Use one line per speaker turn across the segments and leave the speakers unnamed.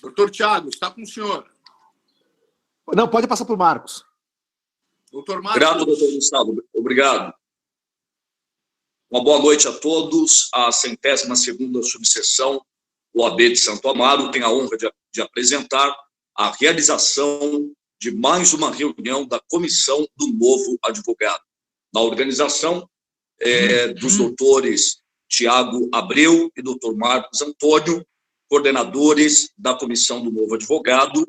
Doutor Tiago, está com o senhor.
Não, pode passar para o Marcos.
Doutor Marcos.
Grato, doutor Gustavo. Obrigado. Uma boa noite a todos. A 102ª subseção OAB de Santo Amaro tem a honra de apresentar a realização de mais uma reunião da Comissão do Novo Advogado. Na organização dos doutores Tiago Abreu e doutor Marcos Antônio, coordenadores da Comissão do Novo Advogado.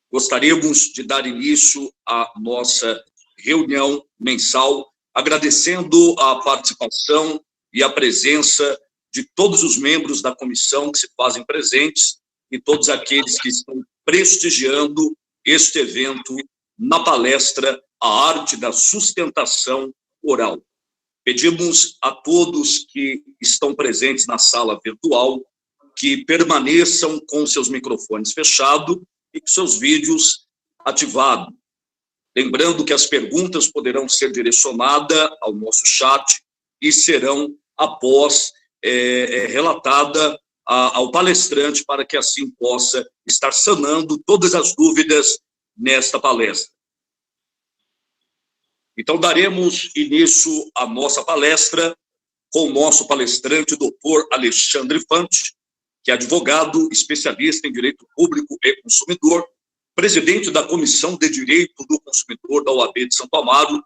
Gostaríamos de dar início à nossa reunião mensal, agradecendo a participação e a presença de todos os membros da comissão que se fazem presentes e todos aqueles que estão prestigiando este evento na palestra A Arte da Sustentação Oral. Pedimos a todos que estão presentes na sala virtual que permaneçam com seus microfones fechados e com seus vídeos ativados. Lembrando que as perguntas poderão ser direcionadas ao nosso chat e serão, após, relatada ao palestrante, para que assim possa estar sanando todas as dúvidas nesta palestra. Então, daremos início à nossa palestra com o nosso palestrante, doutor Alexandre Fante, que é advogado, especialista em Direito Público e Consumidor, presidente da Comissão de Direito do Consumidor da OAB de Santo Amaro,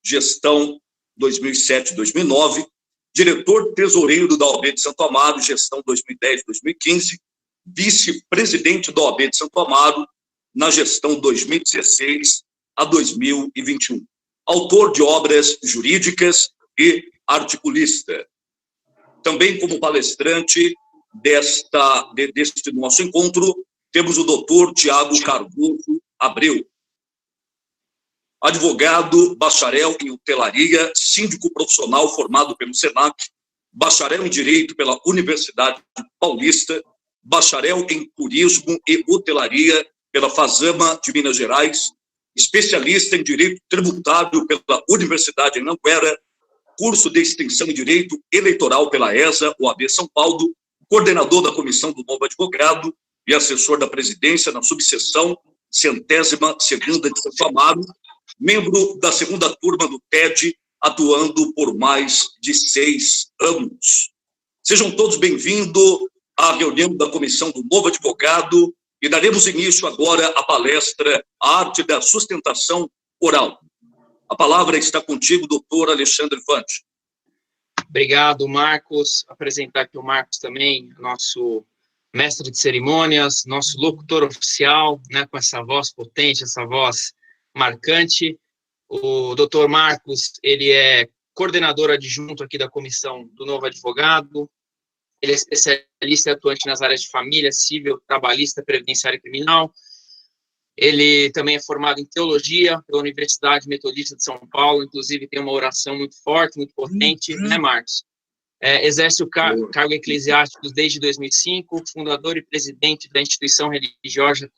gestão 2007-2009, diretor tesoureiro da OAB de Santo Amaro, gestão 2010-2015, vice-presidente da OAB de Santo Amaro, na gestão 2016 a 2021. Autor de obras jurídicas e articulista. Também como palestrante deste nosso encontro, temos o doutor Tiago Cardoso Abreu, advogado, bacharel em hotelaria, síndico profissional formado pelo SENAC, bacharel em Direito pela Universidade Paulista, bacharel em Turismo e Hotelaria pela FASAMA de Minas Gerais, especialista em Direito Tributário pela Universidade de Anhanguera, curso de extensão em Direito Eleitoral pela ESA, OAB São Paulo, coordenador da Comissão do Novo Advogado e assessor da presidência na subseção 102ª de Santo Amaro, membro da segunda turma do TED, atuando por mais de 6 anos. Sejam todos bem-vindos à reunião da Comissão do Novo Advogado e daremos início agora à palestra A Arte da Sustentação Oral. A palavra está contigo, doutor Alexandre Fante.
Obrigado, Marcos. Apresentar aqui o Marcos também, nosso mestre de cerimônias, nosso locutor oficial, né, com essa voz potente, essa voz marcante. O doutor Marcos, ele é coordenador adjunto aqui da Comissão do Novo Advogado. Ele é especialista e atuante nas áreas de família, civil, trabalhista, previdenciária e criminal. Ele também é formado em teologia pela Universidade Metodista de São Paulo, inclusive tem uma oração muito forte, muito potente, né, Marcos? Exerce o cargo eclesiástico desde 2005, fundador e presidente da instituição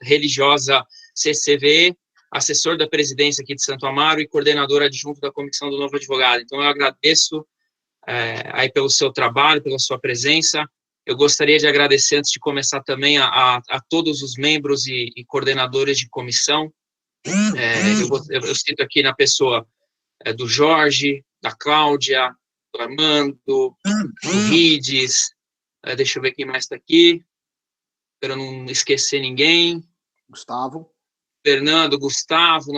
religiosa CCVE, assessor da presidência aqui de Santo Amaro e coordenador adjunto da Comissão do Novo Advogado. Então, eu agradeço aí pelo seu trabalho, pela sua presença. Eu gostaria de agradecer, antes de começar também, a todos os membros e coordenadores de comissão. Eu cito aqui na pessoa do Jorge, da Cláudia, do Armando, do Rides, deixa eu ver quem mais está aqui, para não esquecer ninguém.
Gustavo.
Fernando, Gustavo,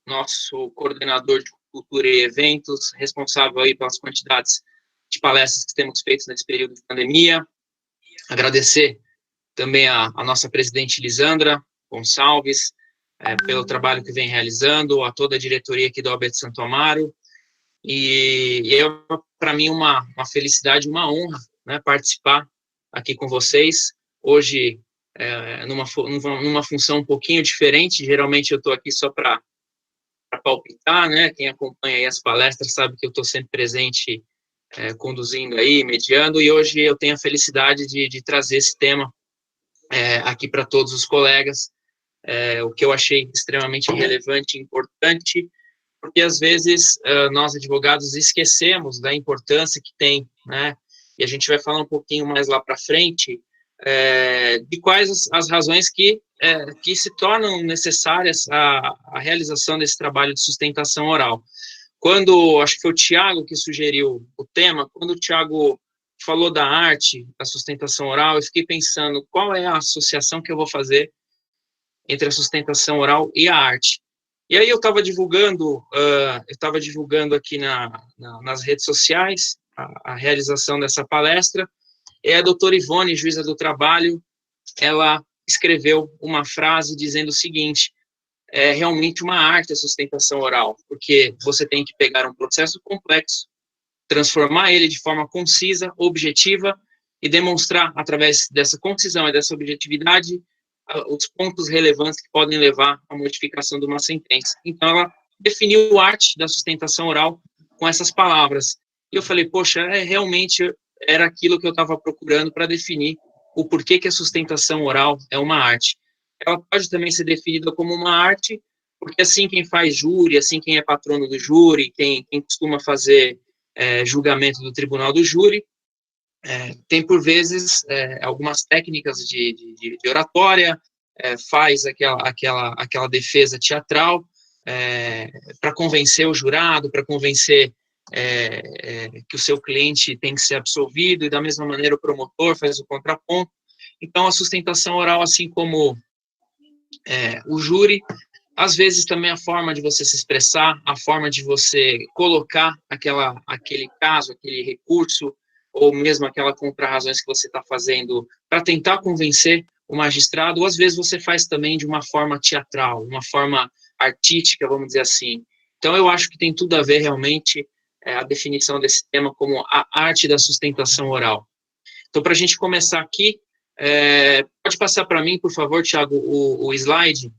nosso coordenador de cultura e eventos, responsável aí pelas quantidades de palestras que temos feito nesse período de pandemia. Agradecer também a nossa presidente Lisandra Gonçalves, pelo trabalho que vem realizando, a toda a diretoria aqui da OAB de Santo Amaro, e é para mim uma felicidade, uma honra, né, participar aqui com vocês, hoje numa função um pouquinho diferente. Geralmente eu estou aqui só para palpitar, né, quem acompanha aí as palestras sabe que eu estou sempre presente, conduzindo aí, mediando, e hoje eu tenho a felicidade de trazer esse tema aqui para todos os colegas, o que eu achei extremamente relevante e importante, porque às vezes nós advogados esquecemos da importância que tem, né, e a gente vai falar um pouquinho mais lá para frente, de quais as razões que se tornam necessárias a realização desse trabalho de sustentação oral. Acho que foi o Tiago que sugeriu o tema, quando o Tiago falou da arte, da sustentação oral, eu fiquei pensando qual é a associação que eu vou fazer entre a sustentação oral e a arte. E aí eu estava divulgando aqui nas redes sociais a realização dessa palestra, e a doutora Ivone, juíza do trabalho, ela escreveu uma frase dizendo o seguinte: é realmente uma arte a sustentação oral, porque você tem que pegar um processo complexo, transformar ele de forma concisa, objetiva, e demonstrar, através dessa concisão e dessa objetividade, os pontos relevantes que podem levar à modificação de uma sentença. Então, ela definiu a arte da sustentação oral com essas palavras. E eu falei, poxa, realmente era aquilo que eu estava procurando para definir o porquê que a sustentação oral é uma arte. Ela pode também ser definida como uma arte, porque assim quem faz júri, assim quem é patrono do júri, quem costuma fazer julgamento do tribunal do júri, tem por vezes algumas técnicas de oratória, faz aquela defesa teatral para convencer o jurado, para convencer que o seu cliente tem que ser absolvido, e da mesma maneira o promotor faz o contraponto. Então a sustentação oral, assim como o júri, às vezes também a forma de você se expressar, a forma de você colocar aquele caso, aquele recurso, ou mesmo aquela contrarrazões que você está fazendo para tentar convencer o magistrado, ou às vezes você faz também de uma forma teatral, uma forma artística, vamos dizer assim. Então eu acho que tem tudo a ver realmente a definição desse tema como a arte da sustentação oral. Então, para a gente começar aqui, pode passar para mim, por favor, Tiago, o slide.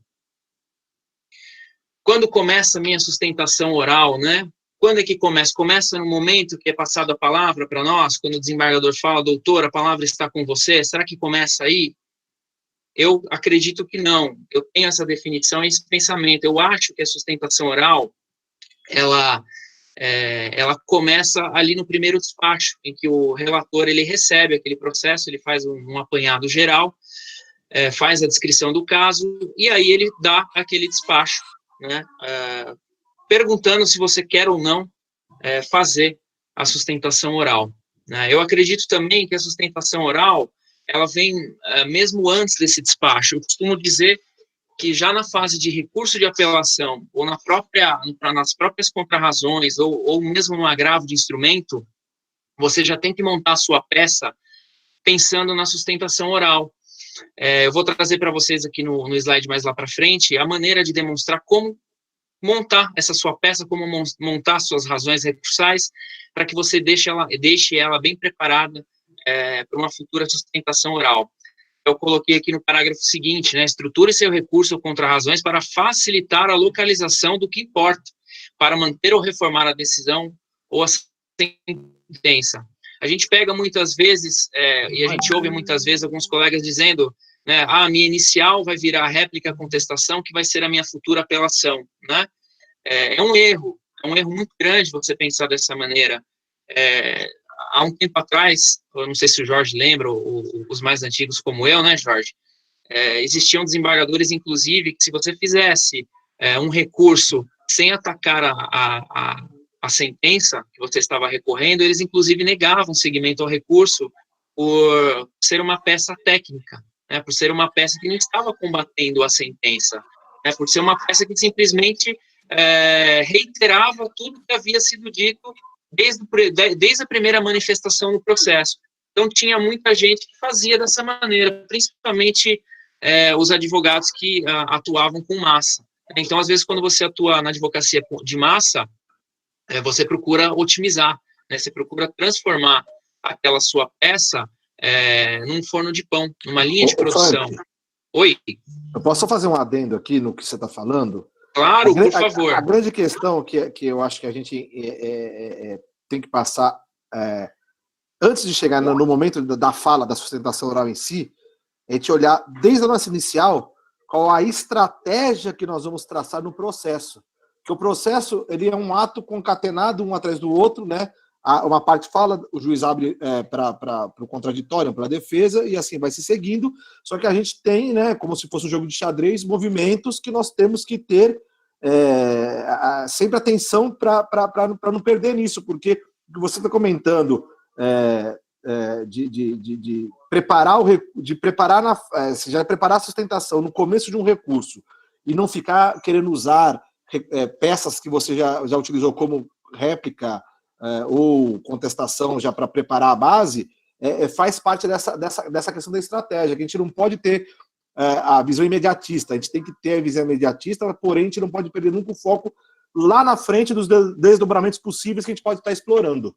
Quando começa a minha sustentação oral, né? Quando é que começa? Começa no momento que é passada a palavra para nós, quando o desembargador fala, doutor, a palavra está com você, será que começa aí? Eu acredito que não. Eu tenho essa definição, esse pensamento. Eu acho que a sustentação oral, ela começa ali no primeiro despacho, em que o relator ele recebe aquele processo, ele faz um apanhado geral, faz a descrição do caso, e aí ele dá aquele despacho, né, perguntando se você quer ou não fazer a sustentação oral. Né? Eu acredito também que a sustentação oral, ela vem mesmo antes desse despacho. Eu costumo dizer que já na fase de recurso de apelação, ou nas próprias contrarrazões, ou mesmo no agravo de instrumento, você já tem que montar a sua peça pensando na sustentação oral. Eu vou trazer para vocês aqui no slide mais lá para frente a maneira de demonstrar como montar essa sua peça, como montar suas razões recursais, para que você deixe ela bem preparada para uma futura sustentação oral. Eu coloquei aqui no parágrafo seguinte, né, estruture seu recurso ou contrarrazões para facilitar a localização do que importa, para manter ou reformar a decisão ou a sentença. A gente pega muitas vezes, e a gente ouve muitas vezes alguns colegas dizendo, né, a minha inicial vai virar réplica à contestação, que vai ser a minha futura apelação, né? É um erro muito grande você pensar dessa maneira. Há um tempo atrás, eu não sei se o Jorge lembra, os mais antigos como eu, né, Jorge? Existiam desembargadores, inclusive, que se você fizesse um recurso sem atacar a sentença que você estava recorrendo, eles, inclusive, negavam seguimento ao recurso por ser uma peça técnica, né, por ser uma peça que não estava combatendo a sentença, né, por ser uma peça que simplesmente reiterava tudo que havia sido dito desde a primeira manifestação no processo. Então, tinha muita gente que fazia dessa maneira, principalmente os advogados que atuavam com massa. Então, às vezes, quando você atua na advocacia de massa, você procura otimizar, né? Você procura transformar aquela sua peça num forno de pão, numa linha de produção.
Frank,
Oi?
eu posso só fazer um adendo aqui no que você está falando?
Claro, por favor.
A grande questão que eu acho que a gente tem que passar, antes de chegar no momento da fala, da sustentação oral em si, é a gente olhar desde a nossa inicial qual a estratégia que nós vamos traçar no processo. Porque o processo ele é um ato concatenado um atrás do outro, né? uma parte fala, o juiz abre para o contraditório, para a defesa, e assim vai se seguindo. Só que a gente tem, né, como se fosse um jogo de xadrez, movimentos que nós temos que ter sempre atenção para não perder nisso, porque você está comentando de preparar preparar a sustentação no começo de um recurso e não ficar querendo usar peças que você já utilizou como réplica ou contestação já para preparar a base, faz parte dessa questão da estratégia, que a gente não pode ter a visão imediatista, a gente tem que ter a visão imediatista, porém a gente não pode perder nunca o foco lá na frente dos desdobramentos possíveis que a gente pode estar explorando.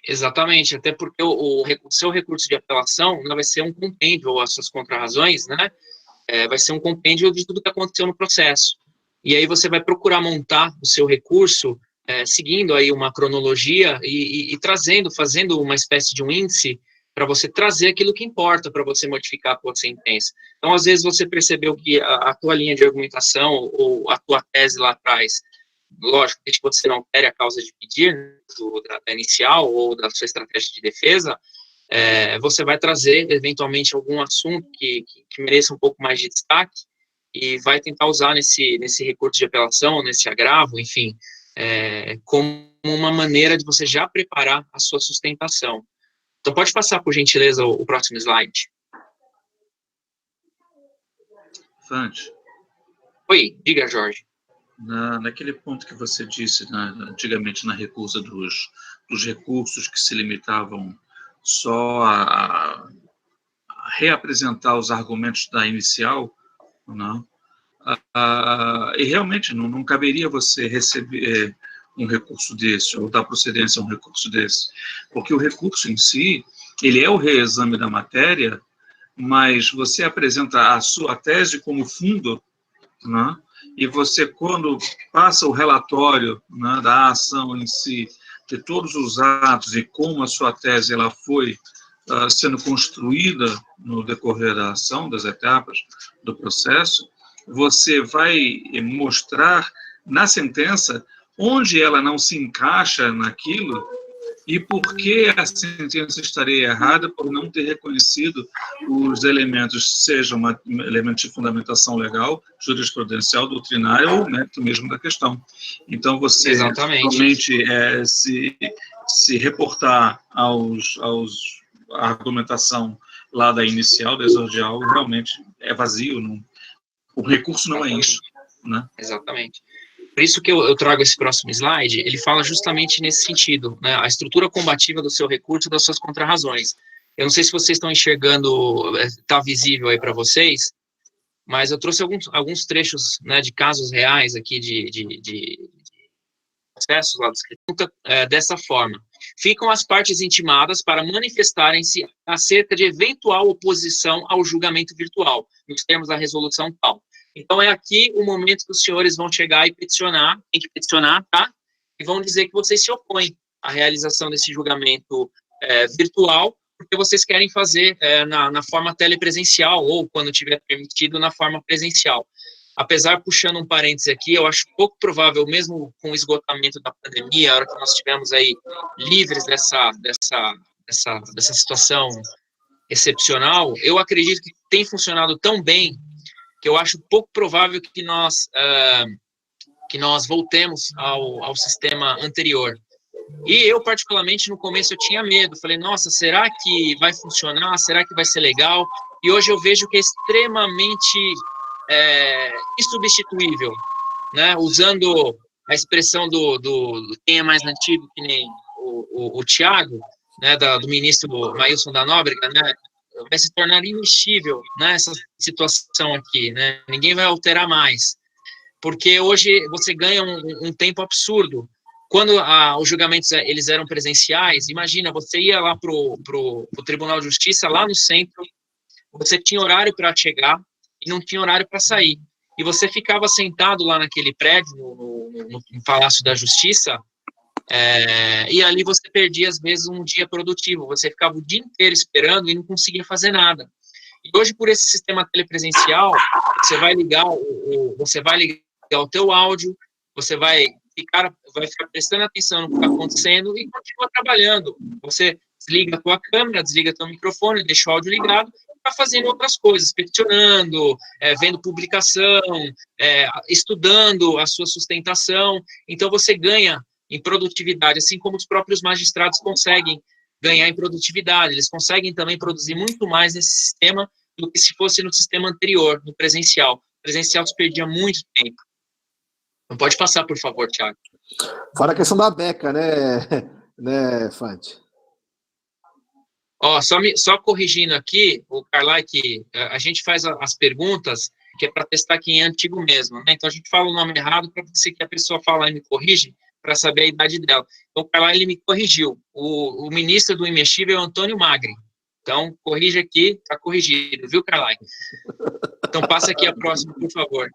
Exatamente, até porque o seu recurso de apelação não vai ser um compêndio, ou as suas contrarrazões, né? Vai ser um compêndio de tudo que aconteceu no processo. E aí você vai procurar montar o seu recurso seguindo aí uma cronologia e fazendo uma espécie de um índice para você trazer aquilo que importa para você modificar a tua sentença. Então, às vezes, você percebeu que a tua linha de argumentação ou a tua tese lá atrás, lógico, desde que você não altere a causa de pedir da inicial ou da sua estratégia de defesa, você vai trazer, eventualmente, algum assunto que mereça um pouco mais de destaque e vai tentar usar nesse recurso de apelação, nesse agravo, enfim, como uma maneira de você já preparar a sua sustentação. Então, pode passar, por gentileza, o próximo slide.
Fante.
Oi, diga, Jorge.
Naquele ponto que você disse, antigamente, na recusa dos recursos que se limitavam só a reapresentar os argumentos da inicial, não? E realmente não caberia você receber um recurso desse, ou dar procedência a um recurso desse, porque o recurso em si, ele é o reexame da matéria, mas você apresenta a sua tese como fundo, né? E você, quando passa o relatório, né, da ação em si, de todos os atos e como a sua tese ela foi sendo construída no decorrer da ação, das etapas do processo, você vai mostrar na sentença onde ela não se encaixa naquilo e por que a sentença estaria errada por não ter reconhecido os elementos, seja um elemento de fundamentação legal, jurisprudencial, doutrinária ou mérito mesmo da questão. Então, você somente se reportar à argumentação lá da inicial, da exordial, realmente é vazio. O recurso não é isso, né?
Exatamente. Por isso que eu trago esse próximo slide, ele fala justamente nesse sentido, né, a estrutura combativa do seu recurso e das suas contrarrazões. Eu não sei se vocês estão enxergando, está visível aí para vocês, mas eu trouxe alguns trechos, né, de casos reais aqui de processos lá do escritório, dessa forma. Ficam as partes intimadas para manifestarem-se acerca de eventual oposição ao julgamento virtual, nos termos da resolução tal. Então, é aqui o momento que os senhores vão chegar e peticionar, tem que peticionar, tá? E vão dizer que vocês se opõem à realização desse julgamento virtual, porque vocês querem fazer na forma telepresencial, ou, quando tiver permitido, na forma presencial. Apesar, puxando um parêntese aqui, eu acho pouco provável, mesmo com o esgotamento da pandemia, a hora que nós estivermos aí livres dessa situação excepcional, eu acredito que tem funcionado tão bem que eu acho pouco provável que nós voltemos ao sistema anterior. E eu, particularmente, no começo eu tinha medo, falei, nossa, será que vai funcionar, será que vai ser legal? E hoje eu vejo que é extremamente insubstituível, né? Usando a expressão do quem é mais antigo, que nem o Tiago, né, do ministro Maílson da Nóbrega, né? Vai se tornar imexível, né, essa situação aqui, né? Ninguém vai alterar mais, porque hoje você ganha um tempo absurdo. Quando os julgamentos eles eram presenciais, imagina, você ia lá pro Tribunal de Justiça, lá no centro, você tinha horário para chegar e não tinha horário para sair, e você ficava sentado lá naquele prédio, no Palácio da Justiça, e ali você perdia, às vezes, um dia produtivo, você ficava o dia inteiro esperando e não conseguia fazer nada. E hoje, por esse sistema telepresencial, você vai ligar o teu áudio, você vai vai ficar prestando atenção no que está acontecendo e continua trabalhando. Você desliga a tua câmera, desliga teu microfone, deixa o áudio ligado, está fazendo outras coisas, peticionando, vendo publicação, estudando a sua sustentação. Então, você ganha em produtividade, assim como os próprios magistrados conseguem ganhar em produtividade. Eles conseguem também produzir muito mais nesse sistema do que se fosse no sistema anterior, no presencial. O presencial se perdia muito tempo. Não pode passar, por favor, Thiago.
Fora a questão da beca, né, Fante?
Ó, só corrigindo aqui, o Carlai, que a gente faz as perguntas, que é para testar quem é antigo mesmo, né? Então, a gente fala o nome errado para você que a pessoa fala e me corrige, para saber a idade dela. Então, o Carlai, ele me corrigiu. O ministro do Imexível é o Antônio Magri. Então, corrige aqui, está corrigido, viu, Carlai? Então, passa aqui a próxima, por favor.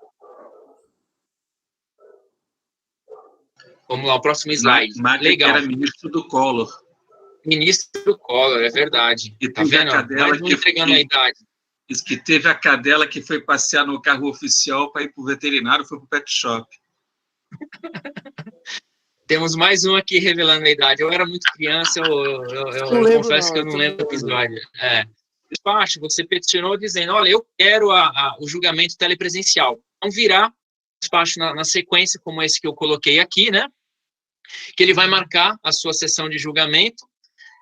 Vamos lá, o próximo slide.
Magri,
Legal.
era ministro do Collor.
Ministro do Collor, é verdade.
E
tá
teve
vendo?
a cadela
Mais um entregando a idade.
Diz que teve a cadela que foi passear no carro oficial para ir para o veterinário, foi para o pet shop.
Temos mais um aqui revelando a idade. Eu era muito criança, eu confesso que eu não lembro do episódio. Despacho, você peticionou dizendo, olha, eu quero o julgamento telepresencial. Então, virá despacho na sequência, como esse que eu coloquei aqui, né? Que ele vai marcar a sua sessão de julgamento,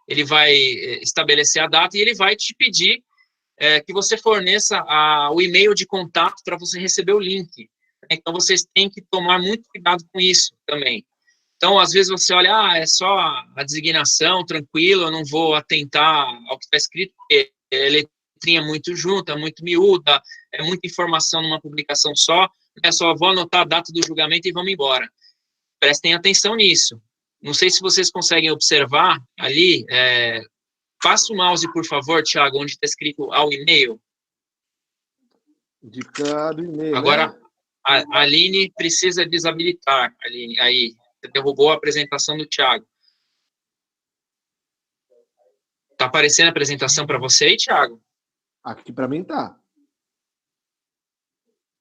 ele vai estabelecer a data e ele vai te pedir que você forneça o e-mail de contato para você receber o link. Então, vocês têm que tomar muito cuidado com isso também. Então, às vezes você olha, é só a designação, tranquilo, eu não vou atentar ao que está escrito, porque é letrinha muito junta, muito miúda, é muita informação numa publicação só, só vou anotar a data do julgamento e vamos embora. Prestem atenção nisso. Não sei se vocês conseguem observar ali, passa o mouse, por favor, Thiago, onde está escrito ao e-mail.
Indicado e-mail.
Agora,
né?
a Aline precisa desabilitar, Aline, aí. Você derrubou a apresentação do Thiago. Tá aparecendo a apresentação para você aí, Thiago?
Aqui para mim tá.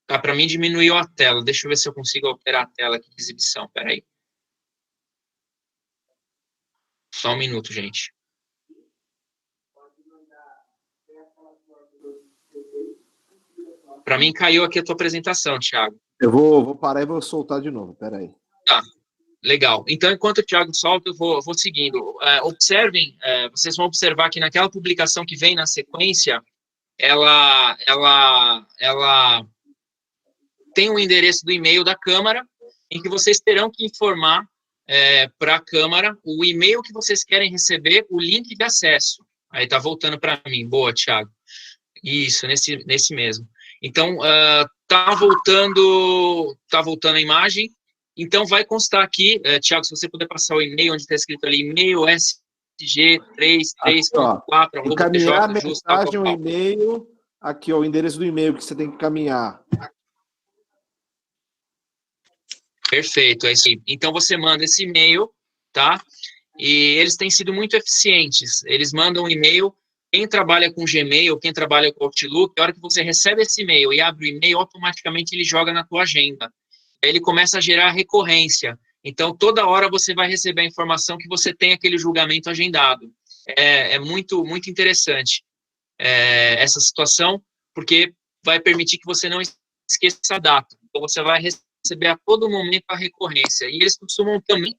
Tá, para mim diminuiu a tela. Deixa eu ver se eu consigo alterar a tela aqui de exibição. Peraí. Só um minuto, gente. Para mim caiu aqui a tua apresentação, Thiago.
Eu vou parar e vou soltar de novo. Peraí.
Tá. Legal. Então, enquanto o Thiago solta, eu vou seguindo. Observem, vocês vão observar que naquela publicação que vem na sequência, ela tem um endereço do e-mail da Câmara, em que vocês terão que informar para a Câmara o e-mail que vocês querem receber, o link de acesso. Aí tá voltando para mim. Boa, Thiago. Isso, nesse mesmo. Então, tá voltando a imagem. Então, vai constar aqui, Thiago, se você puder passar o e-mail, onde está escrito ali, e-mail sg33.4.
Encaminhar a mensagem, o e-mail, aqui, ó, o endereço do e-mail que você tem que encaminhar.
Perfeito, é isso aí. Então, você manda esse e-mail, tá? E eles têm sido muito eficientes. Eles mandam um e-mail, quem trabalha com Gmail, quem trabalha com Outlook, a hora que você recebe esse e-mail e abre o e-mail, automaticamente ele joga na tua agenda. Ele começa a gerar recorrência. Então, toda hora você vai receber a informação que você tem aquele julgamento agendado. É muito, muito interessante essa situação, porque vai permitir que você não esqueça a data. Então, você vai receber a todo momento a recorrência. E eles costumam também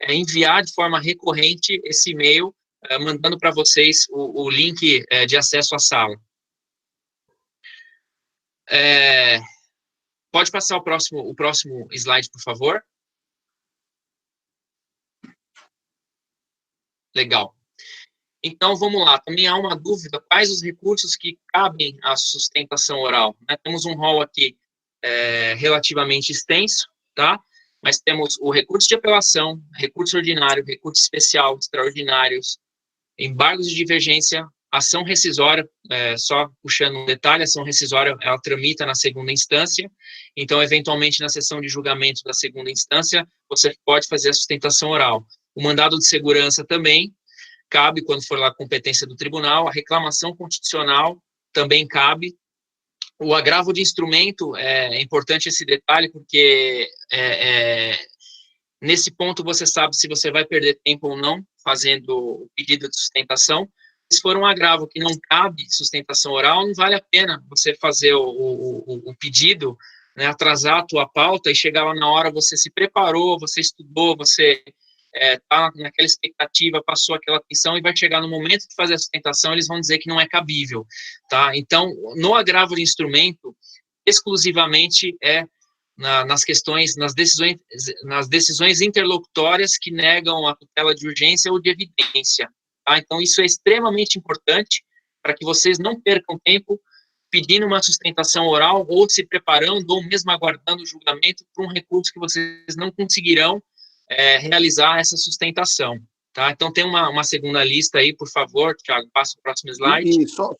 enviar de forma recorrente esse e-mail, mandando para vocês o link de acesso à sala. Pode passar o próximo slide, por favor? Legal. Então, vamos lá. Também há uma dúvida, quais os recursos que cabem à sustentação oral? Temos um rol aqui relativamente extenso, tá? Mas temos o recurso de apelação, recurso ordinário, recurso especial, extraordinários, embargos de divergência, ação rescisória, só puxando um detalhe, a ação rescisória, ela tramita na segunda instância, então, eventualmente, na sessão de julgamento da segunda instância, você pode fazer a sustentação oral. O mandado de segurança também cabe, quando for lá a competência do tribunal, a reclamação constitucional também cabe. O agravo de instrumento, é importante esse detalhe, porque Nesse ponto, você sabe se você vai perder tempo ou não fazendo o pedido de sustentação. Se for um agravo que não cabe sustentação oral, não vale a pena você fazer o pedido, né, atrasar a tua pauta e chegar lá na hora, você se preparou, você estudou, você está naquela expectativa, passou aquela atenção e vai chegar no momento de fazer a sustentação, eles vão dizer que não é cabível, tá? Então, no agravo de instrumento, exclusivamente nas questões, nas decisões interlocutórias que negam a tutela de urgência ou de evidência. Tá? Então, isso é extremamente importante para que vocês não percam tempo pedindo uma sustentação oral ou se preparando ou mesmo aguardando o julgamento por um recurso que vocês não conseguirão realizar essa sustentação. Tá? Então, tem uma segunda lista aí, por favor, Thiago, passa o próximo slide.
E só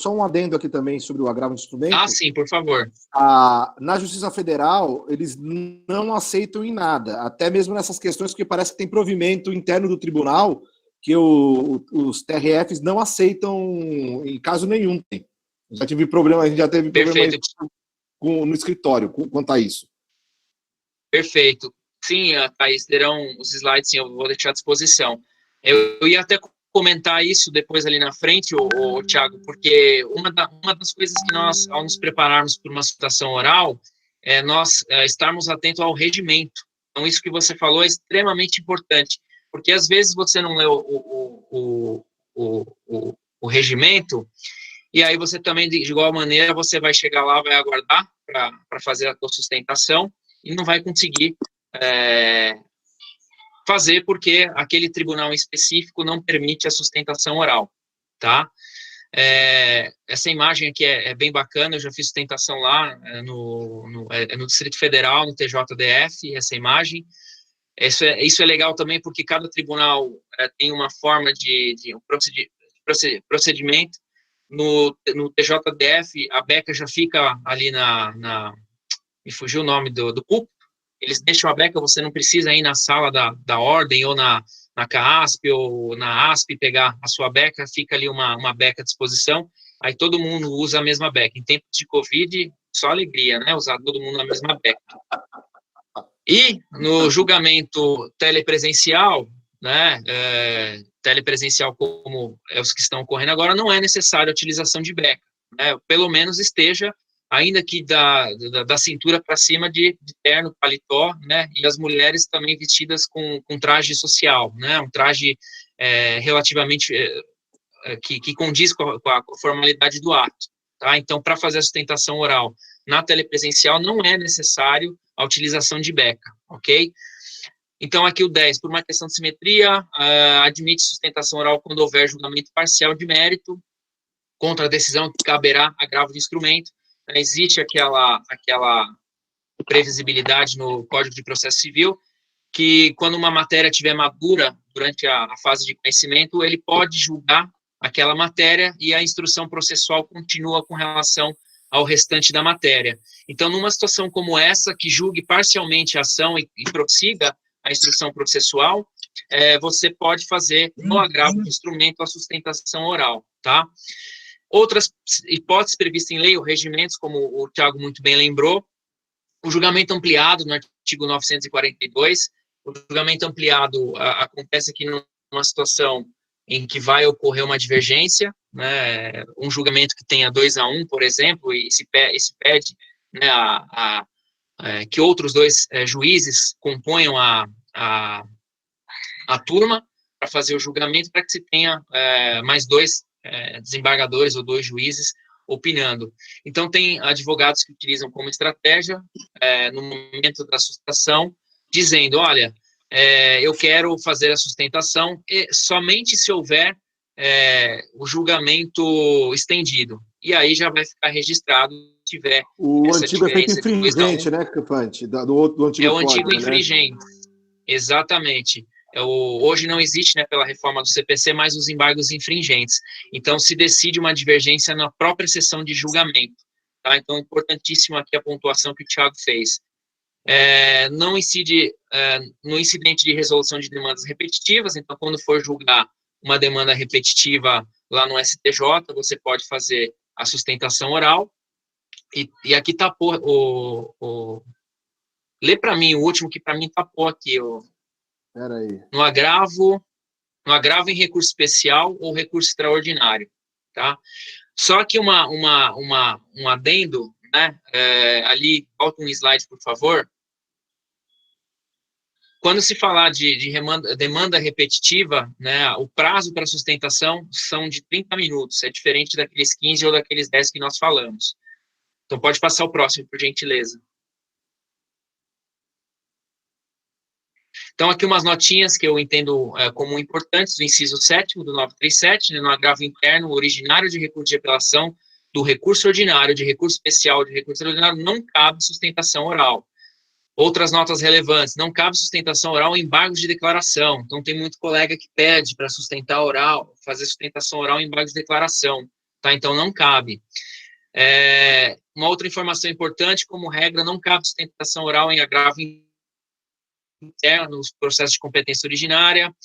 um adendo aqui também sobre o agravo de instrumento.
Ah, sim, por favor.
Na Justiça Federal, eles não aceitam em nada, até mesmo nessas questões que parece que tem provimento interno do tribunal, que os TRFs não aceitam em caso nenhum. Já tive problema, a gente já teve problema no escritório quanto a isso.
Perfeito. Sim, Thaís, terão os slides, sim, eu vou deixar à disposição. Eu ia até comentar isso depois ali na frente, Thiago, porque uma das coisas que nós, ao nos prepararmos para uma sustentação oral, é nós estarmos atentos ao regimento. Então, isso que você falou é extremamente importante, porque às vezes você não lê o regimento, e aí você também, de igual maneira, você vai chegar lá, vai aguardar para fazer a tua sustentação, e não vai conseguir fazer porque aquele tribunal específico não permite a sustentação oral, tá? Essa imagem aqui é bem bacana, eu já fiz sustentação lá no Distrito Federal, no TJDF, essa imagem. Isso é legal também porque cada tribunal tem uma forma de procedimento. No TJDF, a beca já fica ali me fugiu o nome do púlpito. Eles deixam a beca, você não precisa ir na sala da ordem ou na CAASP ou na ASP pegar a sua beca, fica ali uma beca à disposição, aí todo mundo usa a mesma beca. Em tempos de Covid, só alegria, né, usar todo mundo a mesma beca. E no julgamento telepresencial, né, telepresencial como os que estão ocorrendo agora, não é necessária a utilização de beca, né, pelo menos esteja ainda que da cintura para cima de terno, paletó, né, e as mulheres também vestidas com traje social, né, um traje relativamente que condiz com a formalidade do ato, tá? Então, para fazer a sustentação oral na telepresencial, não é necessário a utilização de beca, ok? Então, aqui o 10, por uma questão de simetria, admite sustentação oral quando houver julgamento parcial de mérito contra a decisão que caberá agravo de instrumento. Existe aquela previsibilidade no Código de Processo Civil, que quando uma matéria estiver madura durante a fase de conhecimento, ele pode julgar aquela matéria e a instrução processual continua com relação ao restante da matéria. Então, numa situação como essa, que julgue parcialmente a ação e prossiga a instrução processual, você pode fazer no agravo de instrumento a sustentação oral, tá? Outras hipóteses previstas em lei ou regimentos, como o Thiago muito bem lembrou, o julgamento ampliado no artigo 942, o julgamento ampliado acontece aqui numa situação em que vai ocorrer uma divergência, né, um julgamento que tenha 2-1, por exemplo, e se pede, né, que outros dois juízes componham a turma para fazer o julgamento, para que se tenha mais dois desembargadores ou 2 juízes opinando. Então, tem advogados que utilizam como estratégia, no momento da sustentação, dizendo, olha, eu quero fazer a sustentação somente se houver o julgamento estendido. E aí já vai ficar registrado se tiver
o
essa
antigo efeito
diferença de
infringente, né, Capante? Do antigo
o antigo
código,
infringente, né? Exatamente. Hoje não existe, né, pela reforma do CPC, mais os embargos infringentes. Então, se decide uma divergência na própria sessão de julgamento. Tá? Então, importantíssimo aqui a pontuação que o Thiago fez. Não incide no incidente de resolução de demandas repetitivas. Então, quando for julgar uma demanda repetitiva lá no STJ, você pode fazer a sustentação oral. E aqui está Lê para mim o último, que para mim tapou aqui.
Espera aí.
No agravo em recurso especial ou recurso extraordinário, tá? Só que um adendo, né? Ali, volta um slide, por favor. Quando se falar de demanda repetitiva, né, o prazo para sustentação são de 30 minutos, é diferente daqueles 15 ou daqueles 10 que nós falamos. Então, pode passar o próximo, por gentileza. Então, aqui umas notinhas que eu entendo como importantes, do inciso 7º do 937, né, no agravo interno, originário de recurso de apelação, do recurso ordinário, de recurso especial, de recurso extraordinário, não cabe sustentação oral. Outras notas relevantes, não cabe sustentação oral em embargos de declaração. Então, tem muito colega que pede para sustentar oral, fazer sustentação oral em embargos de declaração, tá? Então, não cabe. Uma outra informação importante, como regra, não cabe sustentação oral em agravo interno, nos processos de competência originária.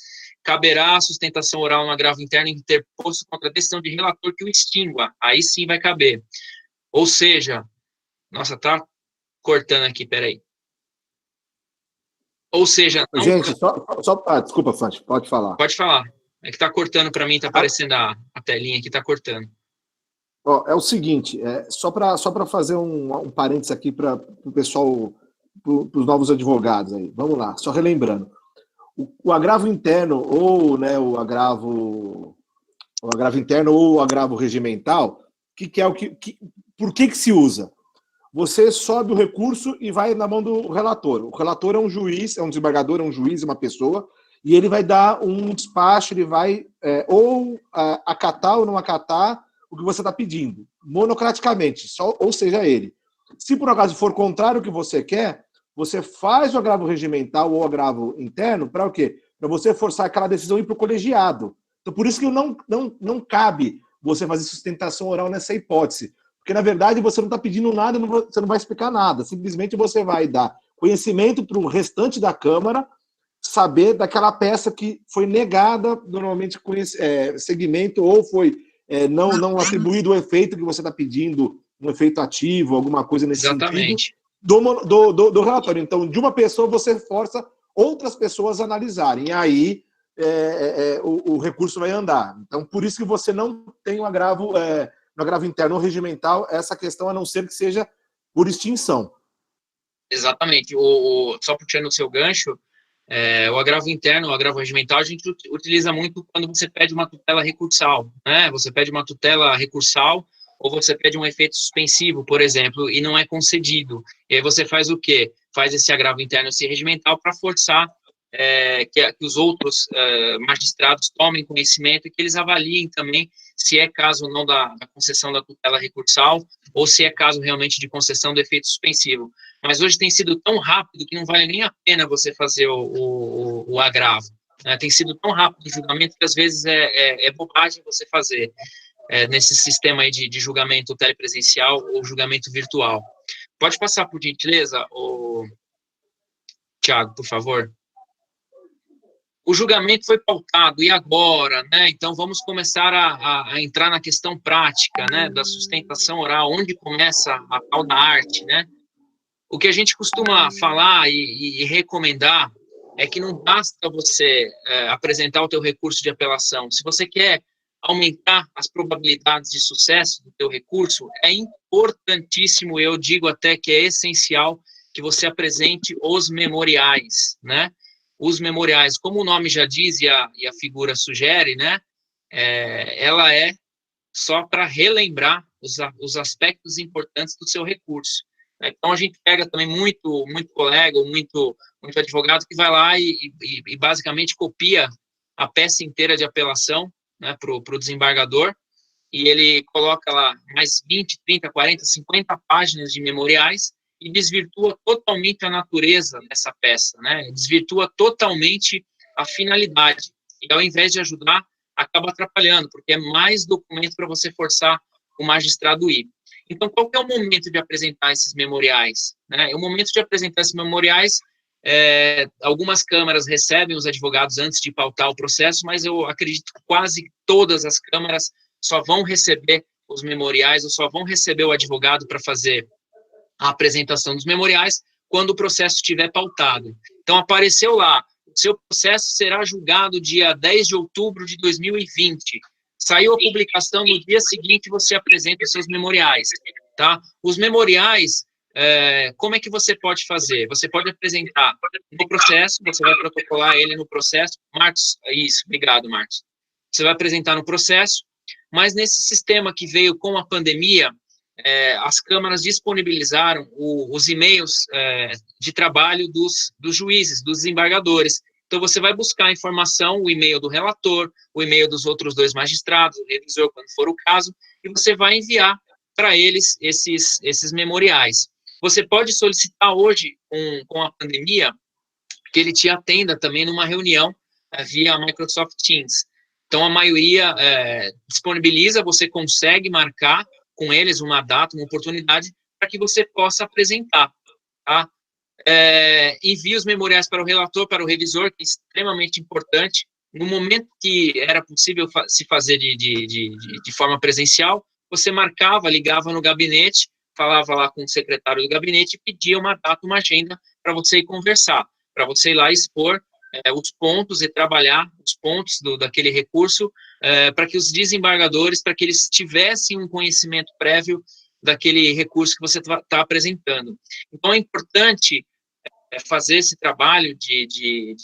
Caberá sustentação oral no agravo interno interposto contra a decisão de relator que o extingua. Aí sim vai caber. Ou seja, nossa, tá cortando aqui, peraí. Ou seja... Não...
Gente, desculpa, Fante, pode falar.
Pode falar. É que tá cortando para mim, tá aparecendo a telinha aqui, tá cortando.
Ó, é o seguinte, só para fazer um parênteses aqui para o pessoal, para os novos advogados aí. Vamos lá, só relembrando. O agravo interno ou, né, o agravo interno ou o agravo regimental, por que se usa? Você sobe o recurso e vai na mão do relator. O relator é um juiz, é um desembargador, é um juiz, é uma pessoa, e ele vai dar um despacho, ele vai acatar ou não acatar o que você está pedindo, monocraticamente, ou seja, ele. Se por acaso for contrário ao que você quer, você faz o agravo regimental ou o agravo interno para o quê? Para você forçar aquela decisão ir para o colegiado. Então, por isso que não cabe você fazer sustentação oral nessa hipótese. Porque, na verdade, você não está pedindo nada, você não vai explicar nada. Simplesmente você vai dar conhecimento para o restante da Câmara saber daquela peça que foi negada, normalmente segmento, ou foi não atribuído o efeito que você está pedindo, um efeito ativo, alguma coisa nesse
Exatamente.
sentido, do relatório. Então, de uma pessoa, você força outras pessoas a analisarem. E aí o recurso vai andar. Então, por isso que você não tem um agravo... no agravo interno ou regimental, essa questão, a não ser que seja por extinção.
Exatamente. Só puxando o seu gancho, o agravo interno, o agravo regimental, a gente utiliza muito quando você pede uma tutela recursal, né? Você pede uma tutela recursal ou você pede um efeito suspensivo, por exemplo, e não é concedido. E aí você faz o quê? Faz esse agravo interno, esse regimental, para forçar que os outros magistrados tomem conhecimento e que eles avaliem também se é caso ou não da concessão da tutela recursal ou se é caso realmente de concessão do efeito suspensivo. Mas hoje tem sido tão rápido que não vale nem a pena você fazer o agravo. Né? Tem sido tão rápido o julgamento que às vezes é bobagem você fazer nesse sistema aí de julgamento telepresencial ou julgamento virtual. Pode passar, por gentileza, Tiago, por favor. O julgamento foi pautado, e agora, né? Então, vamos começar a entrar na questão prática, né? Da sustentação oral, onde começa a tal da arte, né? O que a gente costuma falar e recomendar é que não basta você apresentar o teu recurso de apelação. Se você quer aumentar as probabilidades de sucesso do teu recurso, é importantíssimo, eu digo até que é essencial, que você apresente os memoriais, né? Os memoriais, como o nome já diz e a figura sugere, né, ela é só para relembrar os aspectos importantes do seu recurso. Então, a gente pega também muito colega, muito advogado que vai lá e basicamente copia a peça inteira de apelação, né, para o desembargador, e ele coloca lá mais 20, 30, 40, 50 páginas de memoriais, e desvirtua totalmente a natureza dessa peça, né? Desvirtua totalmente a finalidade. E ao invés de ajudar, acaba atrapalhando, porque é mais documento para você forçar o magistrado ir. Então, qual que é o momento de apresentar esses memoriais? Né? O momento de apresentar esses memoriais, algumas câmaras recebem os advogados antes de pautar o processo, mas eu acredito que quase todas as câmaras só vão receber os memoriais, ou só vão receber o advogado para fazer a apresentação dos memoriais quando o processo estiver pautado. Então, apareceu lá, o seu processo será julgado dia 10 de outubro de 2020. Saiu a publicação, no dia seguinte você apresenta os seus memoriais, tá? Os memoriais, como é que você pode fazer? Você pode apresentar no processo, você vai protocolar ele no processo. Marcos, isso, obrigado, Marcos. Você vai apresentar no processo, mas nesse sistema que veio com a pandemia, as câmaras disponibilizaram os e-mails de trabalho dos juízes, dos desembargadores. Então, você vai buscar a informação, o e-mail do relator, o e-mail dos outros 2 magistrados, o revisor, quando for o caso, e você vai enviar para eles esses memoriais. Você pode solicitar hoje, com a pandemia, que ele te atenda também numa reunião via Microsoft Teams. Então, a maioria disponibiliza, você consegue marcar com eles uma data, uma oportunidade, para que você possa apresentar, tá? Envie os memoriais para o relator, para o revisor, que é extremamente importante. No momento que era possível se fazer de forma presencial, você marcava, ligava no gabinete, falava lá com o secretário do gabinete e pedia uma data, uma agenda para você ir conversar, para você ir lá expor os pontos e trabalhar os pontos daquele recurso, para que os desembargadores, para que eles tivessem um conhecimento prévio daquele recurso que você está apresentando. Então, é importante fazer esse trabalho de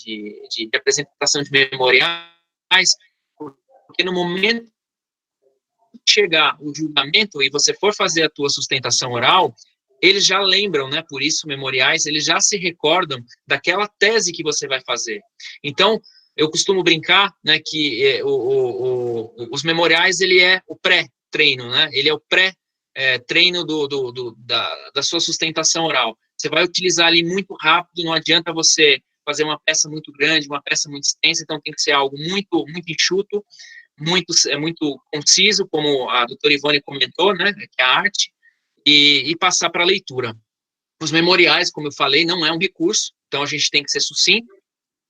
apresentação de memoriais, porque no momento que chegar o julgamento e você for fazer a tua sustentação oral, eles já lembram, né, por isso memoriais, eles já se recordam daquela tese que você vai fazer. Então, eu costumo brincar, né, que os memoriais, ele é o pré-treino, né, ele é o pré-treino da sua sustentação oral. Você vai utilizar ali muito rápido, não adianta você fazer uma peça muito grande, uma peça muito extensa, então tem que ser algo muito, muito enxuto, muito conciso, como a doutora Ivone comentou, né, que é a arte, e passar para a leitura. Os memoriais, como eu falei, não é um recurso, então a gente tem que ser sucinto,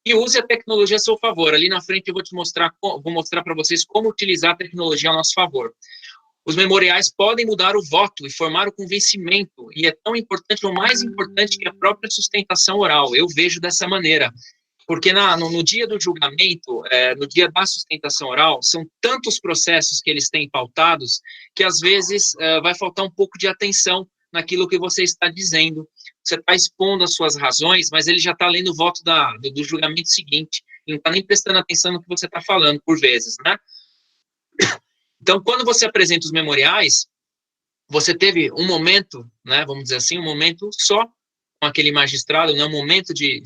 e use a tecnologia a seu favor. Ali na frente eu vou mostrar para vocês como utilizar a tecnologia a nosso favor. Os memoriais podem mudar o voto e formar o convencimento, e é tão importante, ou mais importante, que a própria sustentação oral. Eu vejo dessa maneira, porque no dia do julgamento, no dia da sustentação oral, são tantos processos que eles têm pautados, que às vezes vai faltar um pouco de atenção naquilo que você está dizendo. Você está expondo as suas razões, mas ele já está lendo o voto do julgamento seguinte, e não está nem prestando atenção no que você está falando, por vezes, né? Então, quando você apresenta os memoriais, você teve um momento, né, vamos dizer assim, um momento só com aquele magistrado, né, um momento de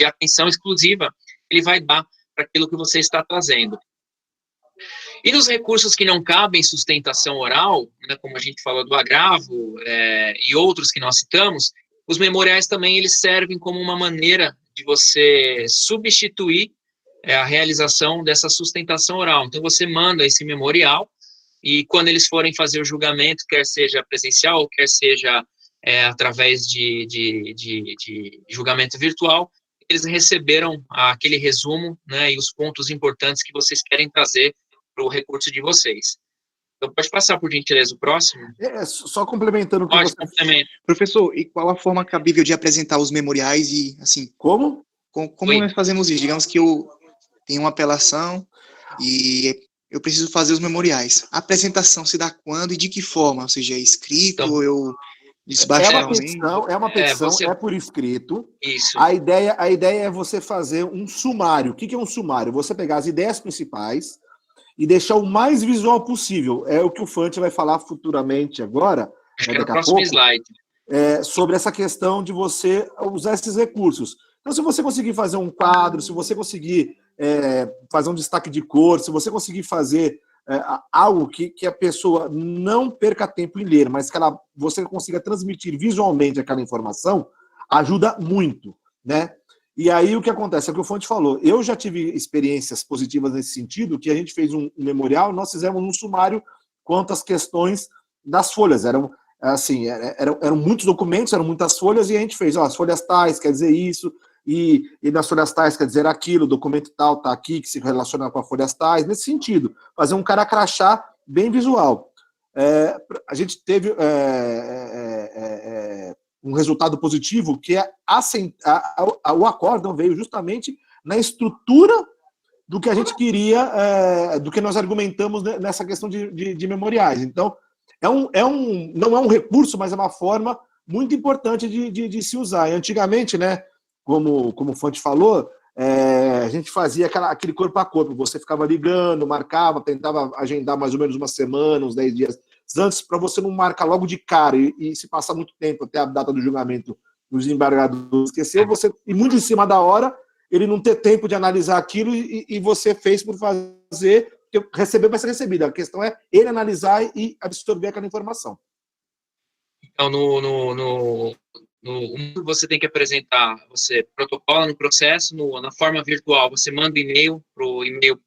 atenção exclusiva, ele vai dar para aquilo que você está trazendo. E nos recursos que não cabem sustentação oral, né, como a gente falou do agravo e outros que nós citamos, os memoriais também eles servem como uma maneira de você substituir a realização dessa sustentação oral. Então, você manda esse memorial e quando eles forem fazer o julgamento, quer seja presencial, quer seja através de julgamento virtual, eles receberam aquele resumo, né, e os pontos importantes que vocês querem trazer para o recurso de vocês. Então, pode passar, por gentileza, o próximo?
Só complementando o que você...
Professor, e qual a forma cabível de apresentar os memoriais e, assim...
Como?
Como nós fazemos isso? Digamos que eu tenho uma apelação e eu preciso fazer os memoriais. A apresentação se dá quando e de que forma? Ou seja, escrito,
então,
ou eu desbaixo
É uma petição, é por escrito.
Isso.
A ideia é você fazer um sumário. O que é um sumário? Você pegar as ideias principais e deixar o mais visual possível. É o que o Fante vai falar futuramente agora,
Acho que
daqui
é o próximo slide.
sobre essa questão de você usar esses recursos. Então, se você conseguir fazer um quadro, se você conseguir fazer um destaque de cor, se você conseguir fazer algo que a pessoa não perca tempo em ler, mas que você consiga transmitir visualmente aquela informação, ajuda muito, né? E aí o que acontece é o que o Fonte falou. Eu já tive experiências positivas nesse sentido, que a gente fez um memorial, nós fizemos um sumário quanto às questões das folhas. Eram muitos documentos, eram muitas folhas, e a gente fez, as folhas tais quer dizer isso, e nas folhas tais quer dizer aquilo, o documento tal está aqui, que se relaciona com as folhas tais, nesse sentido. Fazer um cara crachá bem visual. A gente teve um resultado positivo, que é o acórdão veio justamente na estrutura do que a gente queria, do que nós argumentamos nessa questão de memoriais. Então, não é um recurso, mas é uma forma muito importante de se usar. E antigamente, né, como o Fonte falou, a gente fazia aquele corpo a corpo, você ficava ligando, marcava, tentava agendar mais ou menos uma semana, uns 10 dias antes, para você não marcar logo de cara e se passar muito tempo até a data do julgamento dos desembargadores esqueceu, você, e muito em cima da hora, ele não ter tempo de analisar aquilo e você fez por fazer, porque receber vai ser recebido. A questão é ele analisar e absorver aquela informação.
Então, você tem que apresentar, você protocola no processo, na forma virtual, você manda e-mail para o e-mail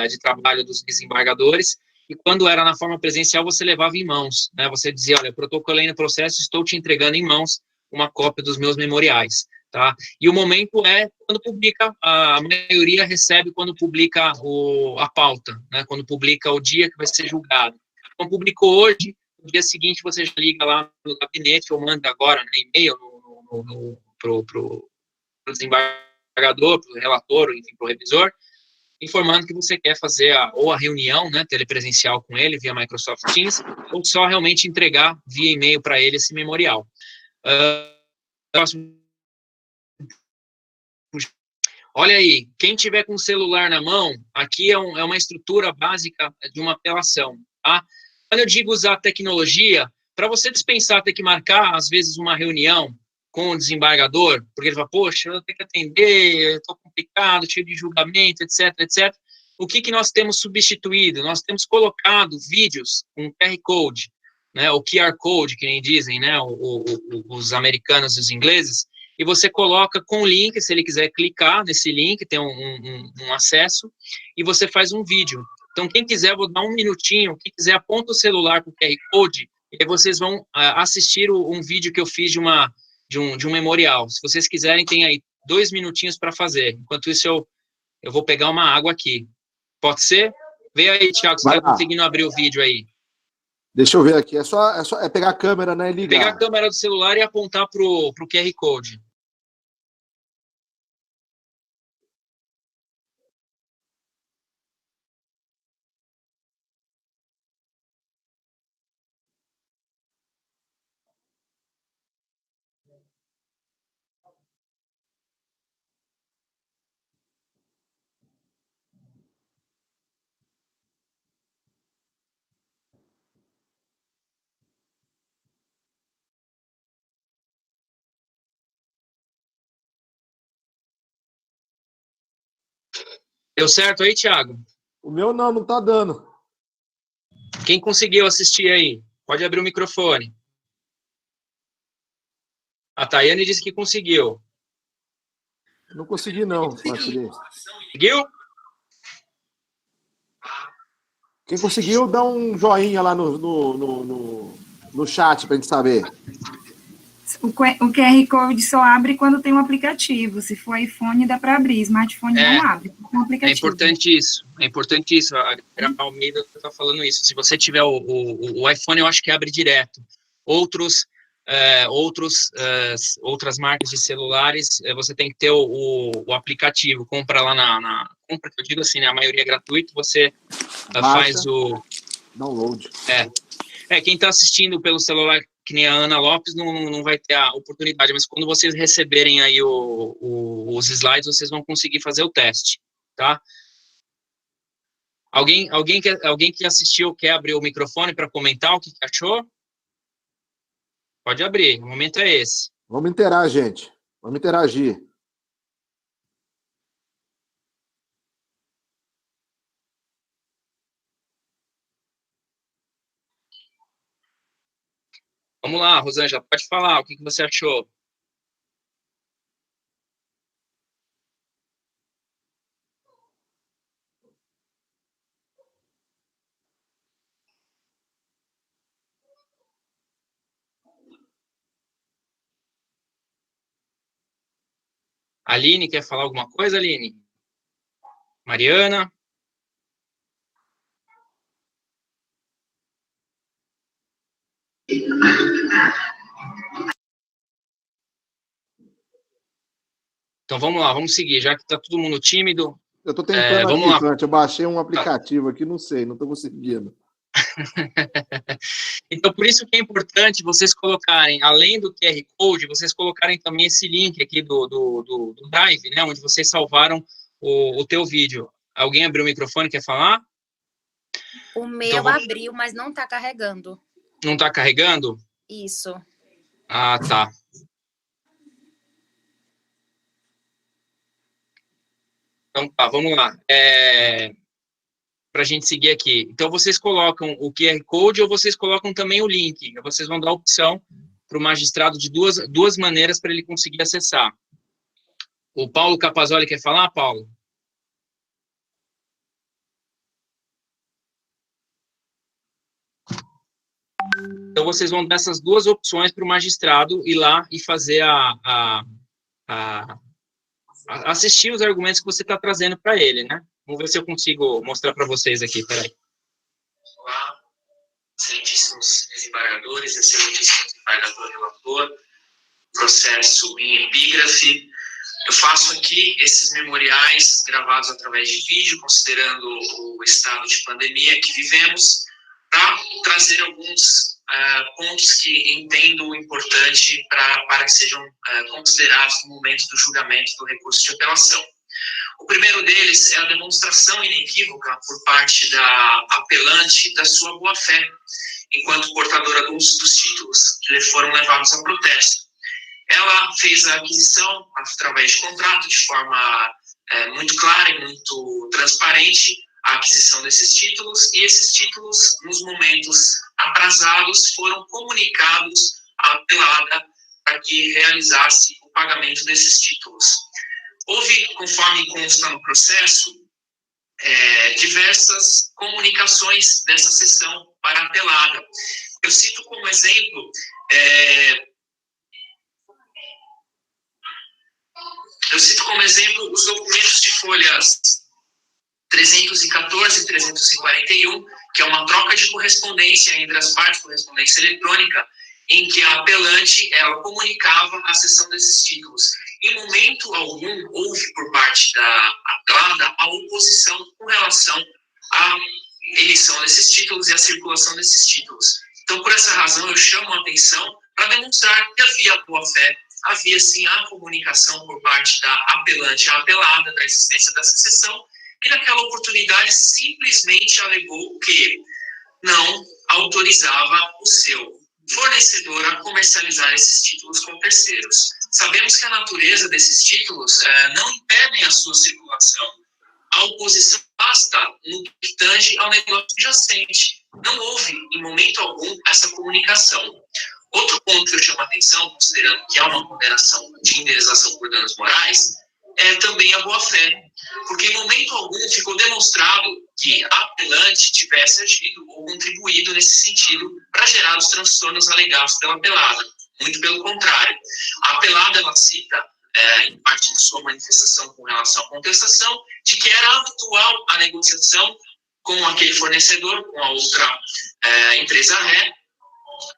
de trabalho dos desembargadores, e quando era na forma presencial, você levava em mãos, né? Você dizia, olha, protocolei no processo, estou te entregando em mãos uma cópia dos meus memoriais, tá? E o momento é quando publica, a maioria recebe quando publica a pauta, né? Quando publica o dia que vai ser julgado. Então, publicou hoje, no dia seguinte você já liga lá no gabinete ou manda agora, né, e-mail para o desembargador, para o relator, enfim, para o revisor, informando que você quer fazer ou a reunião, né, telepresencial com ele via Microsoft Teams, ou só realmente entregar via e-mail para ele esse memorial. Olha aí, quem tiver com o celular na mão, aqui é uma estrutura básica de uma apelação, tá? Quando eu digo usar tecnologia, para você dispensar ter que marcar, às vezes, uma reunião com o desembargador, porque ele fala, poxa, eu tenho que atender, estou complicado, cheio de julgamento, etc, etc. O que nós temos substituído? Nós temos colocado vídeos com QR Code, né, o QR Code, que nem dizem, né, os americanos e os ingleses, e você coloca com o link, se ele quiser clicar nesse link, tem um acesso, e você faz um vídeo. Então, quem quiser, vou dar um minutinho, quem quiser, aponta o celular com o QR Code, e aí vocês vão assistir um vídeo que eu fiz de um memorial. Se vocês quiserem, tem aí 2 minutinhos para fazer. Enquanto isso, eu vou pegar uma água aqui. Pode ser? Vê aí, Thiago, se está conseguindo abrir o vídeo aí.
Deixa eu ver aqui. É só pegar a câmera, né, e ligar.
Pegar a câmera do celular e apontar para o QR Code. Deu certo aí, Thiago?
O meu não tá dando.
Quem conseguiu assistir aí? Pode abrir o microfone. A Tayane disse que conseguiu.
Não consegui, não.
Conseguiu?
Quem conseguiu, dá um joinha lá no chat pra gente saber.
O QR Code só abre quando tem um aplicativo. Se for iPhone, dá para abrir. Smartphone não abre. Um aplicativo.
É importante isso. É importante isso. A Almeida está falando isso. Se você tiver o iPhone, eu acho que abre direto. Outras marcas de celulares, você tem que ter o aplicativo. Compra lá compra, que eu digo assim, né, a maioria é gratuito. Você faz o
download.
Quem está assistindo pelo celular, que nem a Ana Lopes, não vai ter a oportunidade, mas quando vocês receberem aí os slides, vocês vão conseguir fazer o teste, tá? Alguém que assistiu quer abrir o microfone para comentar o que achou? Pode abrir, o momento é esse.
Vamos interagir, gente. Vamos interagir.
Vamos lá, Rosângela, pode falar, o que você achou? Aline, quer falar alguma coisa, Aline? Mariana? Então vamos lá, vamos seguir, já que está todo mundo tímido.
Eu estou tentando
vamos
aqui,
lá.
Fran, eu baixei um aplicativo aqui, não sei, não estou conseguindo.
Então, por isso que é importante vocês colocarem, além do QR Code, vocês colocarem também esse link aqui do Drive, né, onde vocês salvaram o teu vídeo. Alguém abriu o microfone, quer falar?
O meu
Então, vamos...
abriu, mas não está carregando.
Não está carregando?
Isso.
Ah, tá. Então tá, vamos lá. Para a gente seguir aqui. Então, vocês colocam o QR Code ou vocês colocam também o link. Vocês vão dar a opção para o magistrado de duas maneiras para ele conseguir acessar. O Paulo Capazoli quer falar, Paulo? Então, vocês vão dar essas duas opções para o magistrado ir lá e fazer assistir os argumentos que você está trazendo para ele, né? Vamos ver se eu consigo mostrar para vocês aqui, peraí. Olá, excelentíssimos desembargadores, excelentíssimo desembargador relator, processo em epígrafe. Eu faço aqui esses memoriais gravados através de vídeo, considerando o estado de pandemia que vivemos, para trazer alguns pontos que entendo importante para que sejam considerados no momento do julgamento do recurso de apelação. O primeiro deles é a demonstração inequívoca por parte da apelante da sua boa-fé, enquanto portadora dos títulos que lhe foram levados a protesto. Ela fez a aquisição através de contrato de forma muito clara e muito transparente, a aquisição desses títulos, e esses títulos, nos momentos aprazados, foram comunicados à apelada para que realizasse o pagamento desses títulos. Houve, conforme consta no processo, diversas comunicações dessa sessão para a apelada. Eu cito como exemplo os documentos de folhas 314 e 341, que é uma troca de correspondência entre as partes, correspondência eletrônica, em que a apelante ela comunicava a cessão desses títulos. Em momento algum, houve por parte da apelada a oposição com relação à emissão desses títulos e à circulação desses títulos. Então, por essa razão, eu chamo a atenção para demonstrar que havia boa-fé, havia sim a comunicação por parte da apelante à apelada da existência dessa sessão, que naquela oportunidade simplesmente alegou que não autorizava o seu fornecedor a comercializar esses títulos com terceiros. Sabemos que a natureza desses títulos não impedem a sua circulação. A oposição basta no que tange ao negócio adjacente. Não houve, em momento algum, essa comunicação. Outro ponto que eu chamo a atenção, considerando que há uma condenação de indenização por danos morais, é também a boa-fé. Porque em momento algum ficou demonstrado que a apelante tivesse agido ou contribuído nesse sentido para gerar os transtornos alegados pela apelada. Muito pelo contrário. A apelada, ela cita, em parte de sua manifestação com relação à contestação, de que era habitual a negociação com aquele fornecedor, com a outra empresa ré.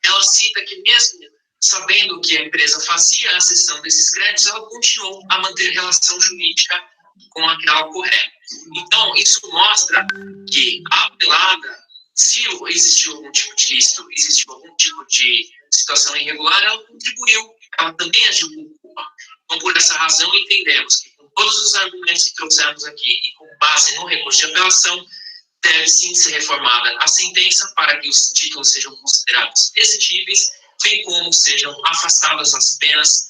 Ela cita que mesmo sabendo que a empresa fazia a cessão desses créditos, ela continuou a manter relação jurídica com aquela correta. Então, isso mostra que a apelada, se existiu algum tipo de ilícito, existiu algum tipo de situação irregular, ela contribuiu, ela também agiu com culpa. Então, por essa razão, entendemos que com todos os argumentos que trouxemos aqui e com base no recurso de apelação, deve sim ser reformada a sentença para que os títulos sejam considerados exigíveis, bem como sejam afastadas as penas,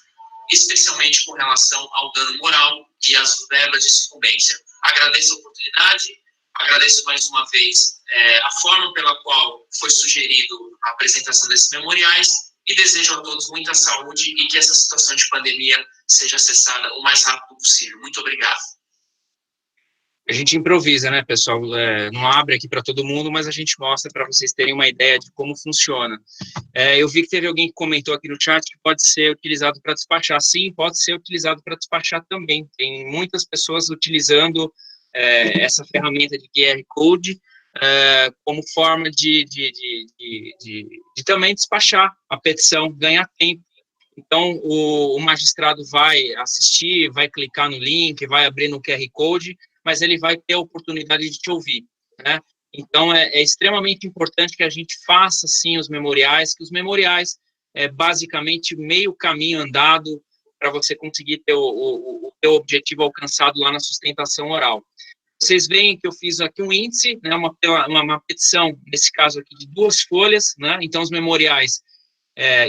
especialmente com relação ao dano moral e às verbas de sucumbência. Agradeço a oportunidade, agradeço mais uma vez a forma pela qual foi sugerido a apresentação desses memoriais e desejo a todos muita saúde e que essa situação de pandemia seja cessada o mais rápido possível. Muito obrigado. A gente improvisa, né, pessoal? Não abre aqui para todo mundo, mas a gente mostra para vocês terem uma ideia de como funciona. Eu vi que teve alguém que comentou aqui no chat que pode ser utilizado para despachar. Sim, pode ser utilizado para despachar também. Tem muitas pessoas utilizando essa ferramenta de QR Code como forma de também despachar a petição, ganhar tempo. Então, o magistrado vai assistir, vai clicar no link, vai abrir no QR Code, mas ele vai ter a oportunidade de te ouvir, né? Então, é extremamente importante que a gente faça, sim, os memoriais, que os memoriais é basicamente meio caminho andado para você conseguir ter o teu objetivo alcançado lá na sustentação oral. Vocês veem que eu fiz aqui um índice, né, uma petição, nesse caso aqui, de 2 folhas, né? Então, os memoriais,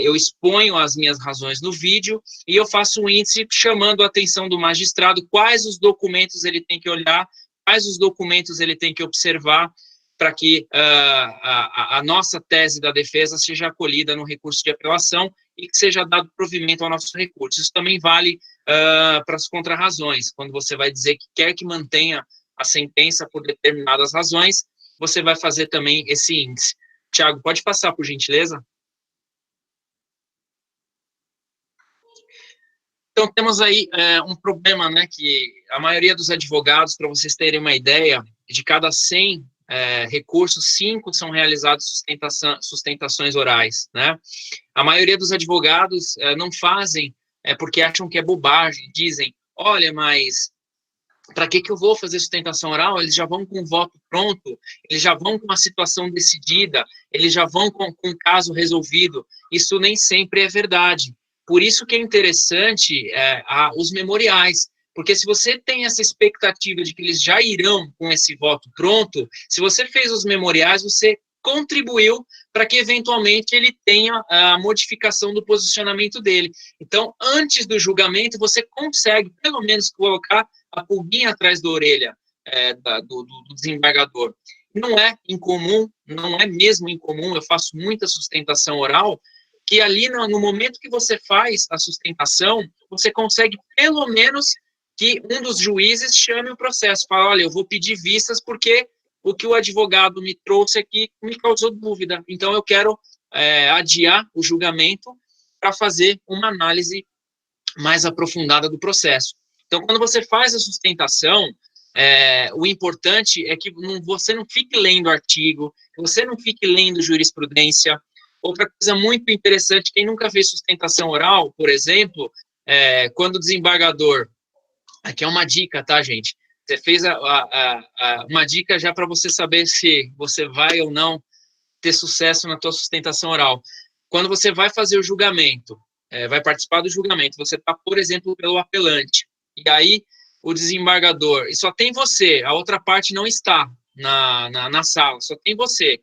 eu exponho as minhas razões no vídeo e eu faço um índice chamando a atenção do magistrado quais os documentos ele tem que olhar, quais os documentos ele tem que observar para que a nossa tese da defesa seja acolhida no recurso de apelação e que seja dado provimento ao nosso recurso. Isso também vale para as contrarrazões, quando você vai dizer que quer que mantenha a sentença por determinadas razões, você vai fazer também esse índice. Tiago, pode passar, por gentileza? Então, temos aí um problema, né, que a maioria dos advogados, para vocês terem uma ideia, de cada 100 recursos, 5 são realizados sustentações orais, né? A maioria dos advogados não fazem porque acham que é bobagem, dizem, olha, mas para que eu vou fazer sustentação oral? Eles já vão com o voto pronto, eles já vão com a situação decidida, eles já vão com o caso resolvido. Isso nem sempre é verdade. Por isso que é interessante os memoriais, porque se você tem essa expectativa de que eles já irão com esse voto pronto, se você fez os memoriais, você contribuiu para que, eventualmente, ele tenha a modificação do posicionamento dele. Então, antes do julgamento, você consegue, pelo menos, colocar a pulguinha atrás da orelha do desembargador. Não é incomum, não é mesmo incomum, eu faço muita sustentação oral, que ali, no momento que você faz a sustentação, você consegue, pelo menos, que um dos juízes chame o processo, fala, olha, eu vou pedir vistas porque o que o advogado me trouxe aqui me causou dúvida, então eu quero adiar o julgamento para fazer uma análise mais aprofundada do processo. Então, quando você faz a sustentação, o importante é que você não fique lendo artigo, que você não fique lendo jurisprudência. Outra coisa muito interessante, quem nunca fez sustentação oral, por exemplo, quando o desembargador, aqui é uma dica, tá, gente? Você fez uma dica já para você saber se você vai ou não ter sucesso na tua sustentação oral. Quando você vai fazer o julgamento, vai participar do julgamento, você está, por exemplo, pelo apelante, e aí o desembargador, e só tem você, a outra parte não está na sala, só tem você.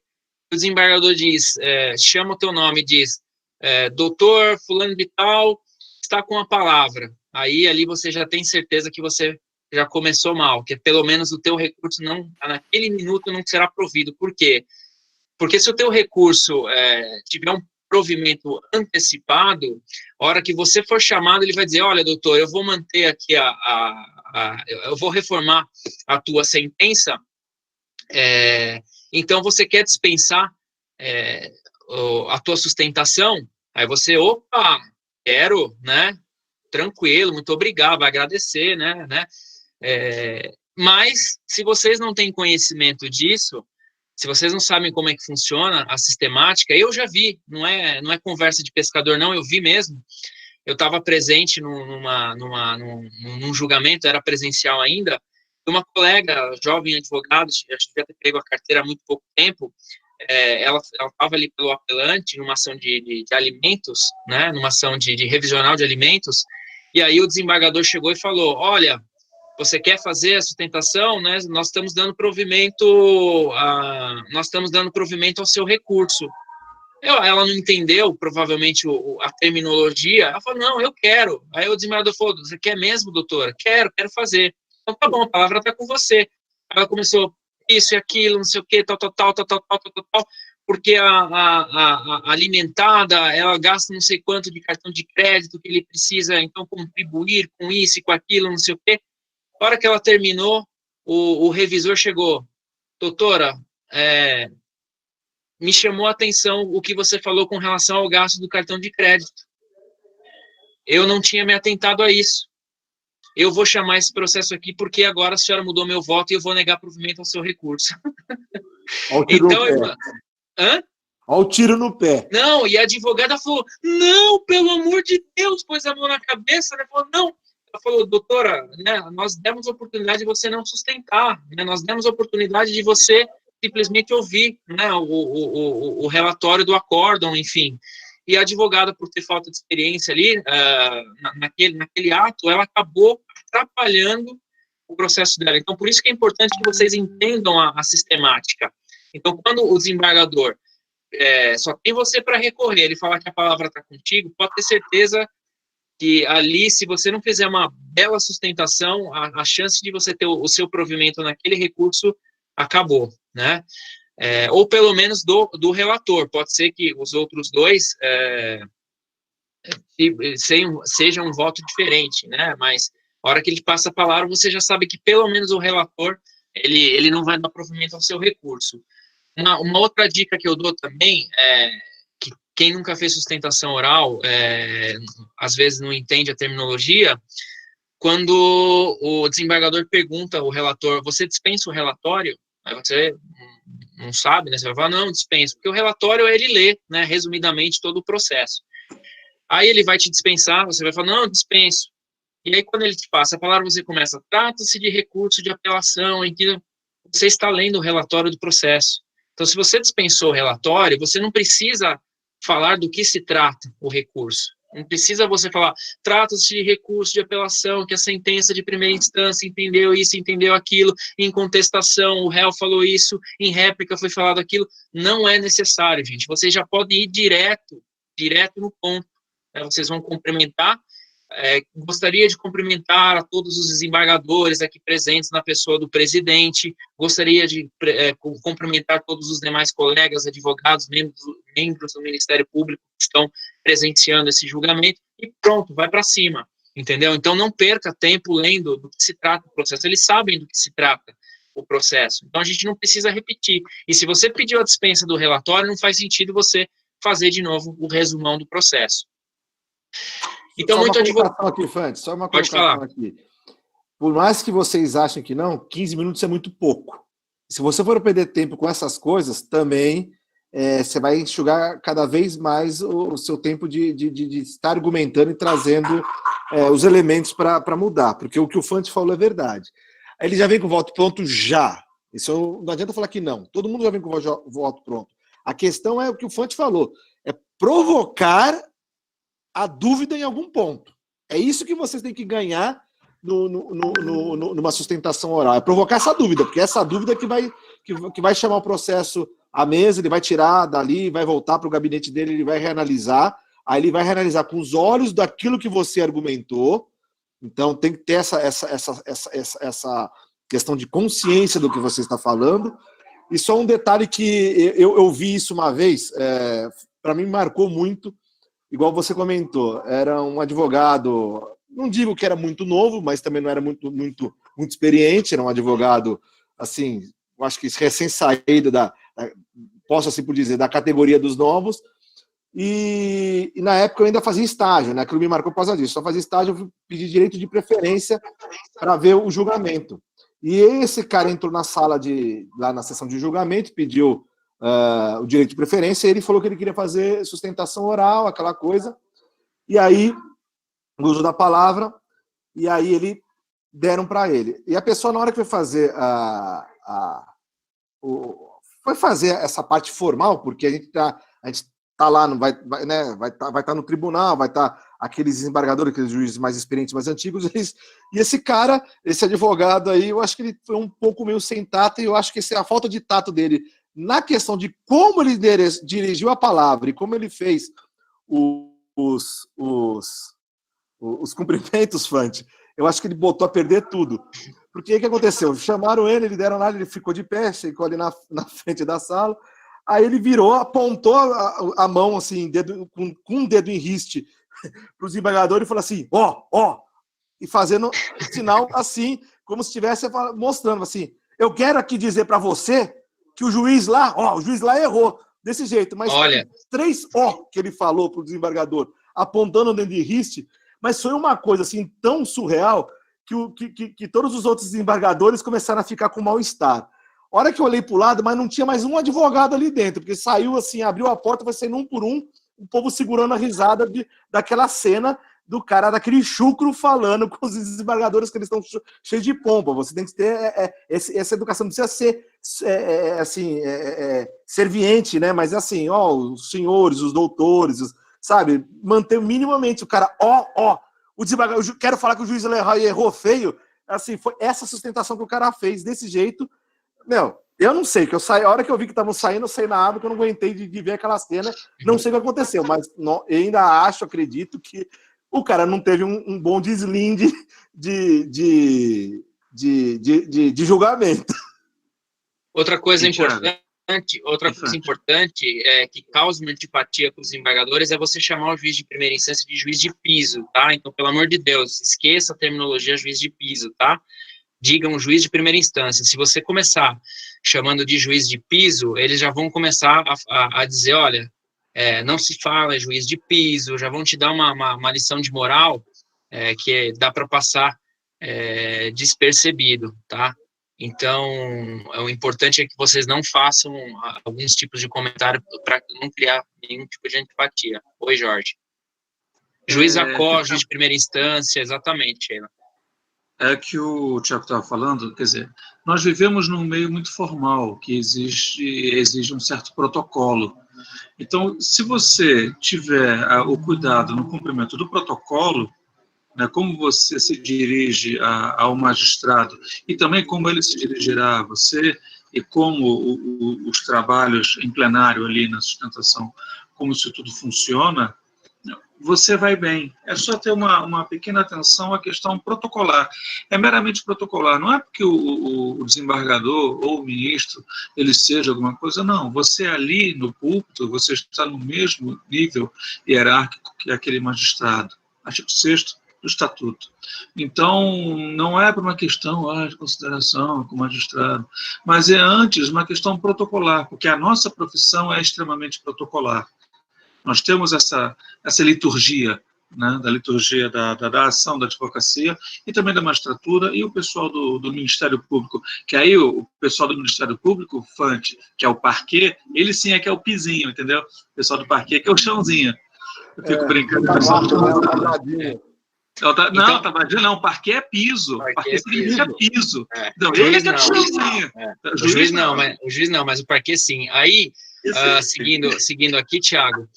O desembargador diz, chama o teu nome, diz, doutor fulano de tal, está com a palavra. Aí ali você já tem certeza que você já começou mal, que pelo menos o teu recurso naquele minuto não será provido. Por quê? Porque se o teu recurso tiver um provimento antecipado, a hora que você for chamado, ele vai dizer, olha, doutor, eu vou manter aqui eu vou reformar a tua sentença, então você quer dispensar a tua sustentação? Aí você, opa, quero, né? Tranquilo, muito obrigado, vai agradecer, né? Mas, se vocês não têm conhecimento disso, se vocês não sabem como é que funciona a sistemática, eu já vi, não é conversa de pescador, não, eu vi mesmo. Eu estava presente num julgamento, era presencial ainda, uma colega, jovem advogada, acho que já ter pego a carteira há muito pouco tempo, ela estava ali pelo apelante, numa ação de alimentos, né, numa ação de revisional de alimentos, e aí o desembargador chegou e falou, olha, você quer fazer a sustentação, né, nós estamos dando provimento ao seu recurso. Ela não entendeu, provavelmente, a terminologia, ela falou, não, eu quero. Aí o desembargador falou, você quer mesmo, doutora? Quero fazer. Então tá bom, a palavra está com você. Ela começou, isso e aquilo, não sei o quê, tal, porque a alimentada, ela gasta não sei quanto de cartão de crédito que ele precisa, então, contribuir com isso e com aquilo, não sei o quê. A hora que ela terminou, o revisor chegou, doutora, me chamou a atenção o que você falou com relação ao gasto do cartão de crédito. Eu não tinha me atentado a isso. Eu vou chamar esse processo aqui porque agora a senhora mudou meu voto e eu vou negar provimento ao seu recurso.
Olha o tiro no pé.
Hã?
Olha o tiro no pé.
Não, e a advogada falou, não, pelo amor de Deus, pôs a mão na cabeça, né? Falou, não. Ela falou, doutora, né, nós demos a oportunidade de você não sustentar, né? Nós demos a oportunidade de você simplesmente ouvir, né, o relatório do acórdão, enfim. E a advogada, por ter falta de experiência ali, naquele ato, ela acabou atrapalhando o processo dela. Então, por isso que é importante que vocês entendam a sistemática. Então, quando o desembargador só tem você para recorrer, ele falar que a palavra está contigo, pode ter certeza que ali, se você não fizer uma bela sustentação, a chance de você ter o seu provimento naquele recurso acabou, né? Ou pelo menos do relator. Pode ser que os outros dois sejam um voto diferente, né? Mas a hora que ele passa a palavra, você já sabe que pelo menos o relator ele não vai dar provimento ao seu recurso. Uma outra dica que eu dou também é que quem nunca fez sustentação oral, às vezes não entende a terminologia, quando o desembargador pergunta ao relator, você dispensa o relatório? Aí você não sabe, né? Você vai falar, não, dispenso, porque o relatório ele lê, né, resumidamente, todo o processo. Aí ele vai te dispensar, você vai falar, não, dispenso. E aí, quando ele te passa a palavra, você começa, trata-se de recurso de apelação, em que você está lendo o relatório do processo. Então, se você dispensou o relatório, você não precisa falar do que se trata o recurso. Não precisa você falar, trata-se de recurso de apelação, que a sentença de primeira instância entendeu isso, entendeu aquilo, em contestação o réu falou isso, em réplica foi falado aquilo. Não é necessário, gente. Vocês já podem ir direto no ponto. Né? Vocês vão cumprimentar. Gostaria de cumprimentar a todos os desembargadores aqui presentes na pessoa do presidente, gostaria de cumprimentar todos os demais colegas, advogados, membros do Ministério Público que estão presenciando esse julgamento, e pronto, vai para cima, entendeu? Então não perca tempo lendo do que se trata o processo, eles sabem do que se trata o processo, então a gente não precisa repetir, e se você pediu a dispensa do relatório, não faz sentido você fazer de novo o resumão do processo. Então,
só
muito
advogado aqui, Fante, só uma
Pode
colocação
falar.
aqui. Por mais que vocês achem que não, 15 minutos é muito pouco. Se você for perder tempo com essas coisas, também você vai enxugar cada vez mais o seu tempo de estar argumentando e trazendo os elementos para mudar, porque o que o Fante falou é verdade. Ele já vem com o voto pronto já. Isso não adianta falar que não. Todo mundo já vem com o voto pronto. A questão é o que o Fante falou, é provocar a dúvida em algum ponto. É isso que vocês têm que ganhar numa sustentação oral. É provocar essa dúvida, porque essa dúvida que vai chamar o processo à mesa, ele vai tirar dali, vai voltar para o gabinete dele, ele vai reanalisar, aí ele vai reanalisar com os olhos daquilo que você argumentou. Então tem que ter essa questão de consciência do que você está falando. E só um detalhe que eu vi isso uma vez, para mim marcou muito. Igual você comentou, era um advogado, não digo que era muito novo, mas também não era muito experiente, era um advogado, assim, eu acho que recém-saído posso assim por dizer, da categoria dos novos, e na época eu ainda fazia estágio, né, aquilo me marcou por causa disso, só fazia estágio, eu pedi direito de preferência para ver o julgamento. E esse cara entrou na sala lá na sessão de julgamento, pediu o direito de preferência, ele falou que ele queria fazer sustentação oral, aquela coisa, e aí, o uso da palavra, e aí deram para ele. E a pessoa, na hora que foi fazer foi fazer essa parte formal, porque a gente tá lá, vai estar no tribunal, vai estar aqueles desembargadores, aqueles juízes mais experientes, mais antigos, e esse cara, esse advogado aí, eu acho que ele foi um pouco meio sem tato, e eu acho que a falta de tato dele na questão de como ele dirigiu a palavra e como ele fez os cumprimentos, Fante, eu acho que ele botou a perder tudo. Porque o que aconteceu? Chamaram ele deram lá, ele ficou de pé, ficou ali na frente da sala, aí ele virou, apontou a mão, assim, com um dedo em riste para o desembargador e falou assim, ó, e fazendo sinal assim, como se estivesse mostrando assim, eu quero aqui dizer para você que o juiz lá errou, desse jeito, mas
olha,
3 que ele falou para o desembargador, apontando o dedo de riste, mas foi uma coisa assim tão surreal que todos os outros desembargadores começaram a ficar com mal-estar. A hora que eu olhei pro lado, mas não tinha mais um advogado ali dentro, porque saiu assim, abriu a porta, vai saindo um por um, o povo segurando a risada daquela cena do cara, daquele chucro falando com os desembargadores que eles estão cheios de pompa. Você tem que ter essa educação, não precisa ser serviente, né? Mas assim, ó, os senhores, os doutores, sabe? Manter minimamente o cara, o desembargador, eu quero falar que o juiz errou feio, assim, foi essa sustentação que o cara fez, desse jeito. Meu, eu não sei, que eu saí, a hora que eu vi que estavam saindo, eu saí na aba, que eu não aguentei de ver aquela cena, não sei o que aconteceu, mas eu ainda acredito que o cara não teve um bom deslinde de julgamento.
Outra coisa
Thiago.
importante que causa uma antipatia com os desembargadores é você chamar o juiz de primeira instância de juiz de piso, tá? Então, pelo amor de Deus, esqueça a terminologia juiz de piso, tá? Diga um juiz de primeira instância. Se você começar chamando de juiz de piso, eles já vão começar a dizer, olha, não se fala juiz de piso, já vão te dar uma lição de moral que dá para passar despercebido, tá? Então, o importante é que vocês não façam alguns tipos de comentário para não criar nenhum tipo de antipatia. Oi, Jorge. Juiz juiz de primeira instância, exatamente, Sheila.
É que o Tiago estava falando, quer dizer, nós vivemos num meio muito formal, que exige um certo protocolo. Então, se você tiver o cuidado no cumprimento do protocolo, né, como você se dirige ao magistrado e também como ele se dirigirá a você e como os trabalhos em plenário ali na sustentação, como isso tudo funciona, você vai bem. É só ter uma pequena atenção à questão protocolar. É meramente protocolar. Não é porque o desembargador ou o ministro ele seja alguma coisa, não. Você ali no púlpito, você está no mesmo nível hierárquico que aquele magistrado. Artigo 6º do Estatuto. Então, não é por uma questão de consideração com o magistrado, mas é antes uma questão protocolar, porque a nossa profissão é extremamente protocolar. Nós temos essa liturgia, né, da liturgia da ação da advocacia e também da magistratura e o pessoal do Ministério Público, que aí o pessoal do Ministério Público, o FANT, que é o parquê, ele sim é que é o pizinho, entendeu? O pessoal do parquê que é o chãozinho. Eu fico brincando. Não, tabadinho não, parquê é piso. Parquê significa piso. Não, ele que é o chãozinho.
O juiz não, mas o parquê sim. Aí, seguindo aqui, Thiago.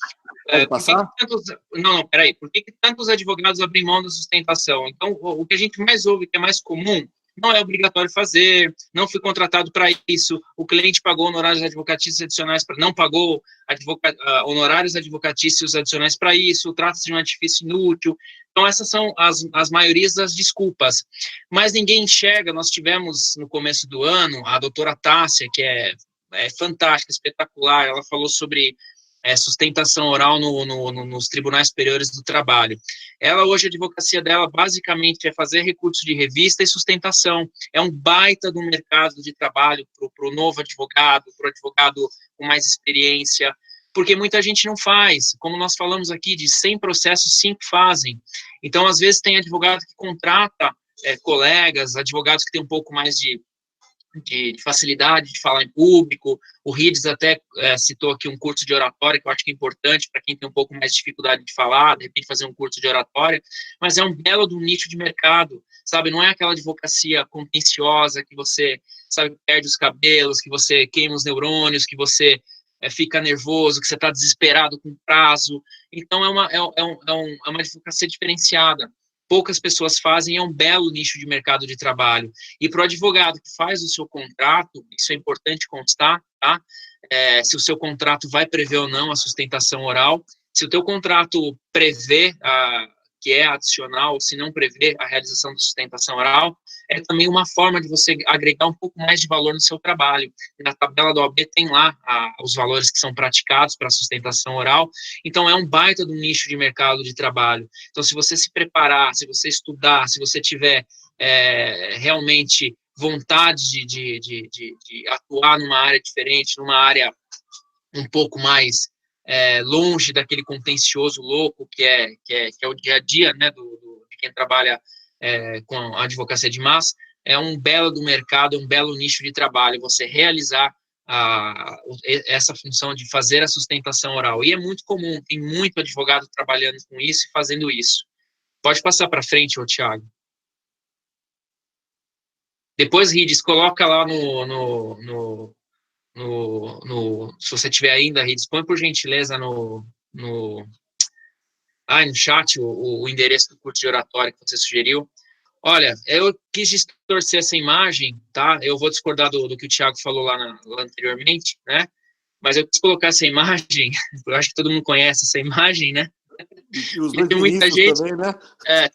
Peraí. Por que tantos advogados abrem mão da sustentação? Então, o que a gente mais ouve, que é mais comum, não é obrigatório fazer, não fui contratado para isso, o cliente pagou honorários advocatícios adicionais, não pagou honorários advocatícios adicionais para isso, trata-se de um artifício inútil. Então, essas são as maiorias das desculpas. Mas ninguém enxerga. Nós tivemos, no começo do ano, a doutora Tássia, que é fantástica, espetacular, ela falou sobre sustentação oral nos tribunais superiores do trabalho. Ela, hoje, a advocacia dela, basicamente, é fazer recurso de revista e sustentação. É um baita do mercado de trabalho para o novo advogado, para o advogado com mais experiência, porque muita gente não faz. Como nós falamos aqui, de 100 processos, 5 fazem. Então, às vezes, tem advogado que contrata colegas, advogados que têm um pouco mais de facilidade de falar em público. O Rides até citou aqui um curso de oratória, que eu acho que é importante para quem tem um pouco mais de dificuldade de falar, de repente fazer um curso de oratória, mas é um belo do nicho de mercado, sabe? Não é aquela advocacia contenciosa que você, sabe, perde os cabelos, que você queima os neurônios, que você fica nervoso, que você está desesperado com prazo. Então, é uma advocacia diferenciada. Poucas pessoas fazem, é um belo nicho de mercado de trabalho. E para o advogado que faz o seu contrato, isso é importante constar, tá? Se o seu contrato vai prever ou não a sustentação oral. Se o teu contrato prevê que é adicional, se não prevê a realização da sustentação oral, é também uma forma de você agregar um pouco mais de valor no seu trabalho. Na tabela do OAB tem lá os valores que são praticados para a sustentação oral, então é um baita do nicho de mercado de trabalho. Então, se você se preparar, se você estudar, se você tiver realmente vontade de atuar numa área diferente, numa área um pouco mais longe daquele contencioso louco que é o dia a dia, né, de quem trabalha com a advocacia de massa, é um belo do mercado, um belo nicho de trabalho, você realizar essa função de fazer a sustentação oral. E é muito comum, tem muito advogado trabalhando com isso e fazendo isso. Pode passar para frente, ô Thiago. Depois, Rides, coloca lá se você tiver ainda, Rides, põe por gentileza no chat o endereço do curso de oratória que você sugeriu. Olha, eu quis distorcer essa imagem, tá? Eu vou discordar do que o Thiago falou lá anteriormente, né? Mas eu quis colocar essa imagem, eu acho que todo mundo conhece essa imagem, né?
E os dois
tem muita gente
também, né?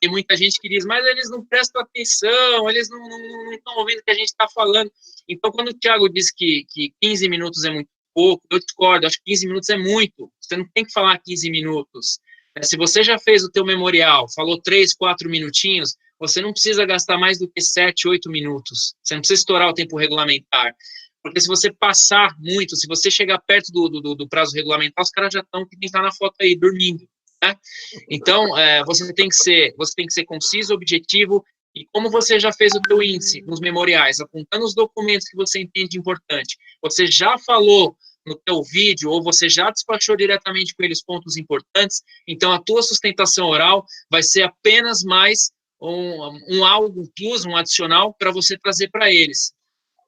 tem muita gente que diz, mas eles não prestam atenção, eles não estão ouvindo o que a gente está falando. Então, quando o Thiago diz que 15 minutos é muito pouco, eu discordo, acho que 15 minutos é muito. Você não tem que falar 15 minutos. Se você já fez o teu memorial, falou 3, 4 minutinhos, você não precisa gastar mais do que 7, 8 minutos. Você não precisa estourar o tempo regulamentar. Porque se você passar muito, se você chegar perto do prazo regulamentar, os caras já estão, que nem tá na foto aí, dormindo. Né? Então, você tem que ser conciso, objetivo, e como você já fez o teu índice nos memoriais, apontando os documentos que você entende importante, você já falou no teu vídeo, ou você já despachou diretamente com eles pontos importantes, então a tua sustentação oral vai ser apenas mais um plus, um adicional para você trazer para eles.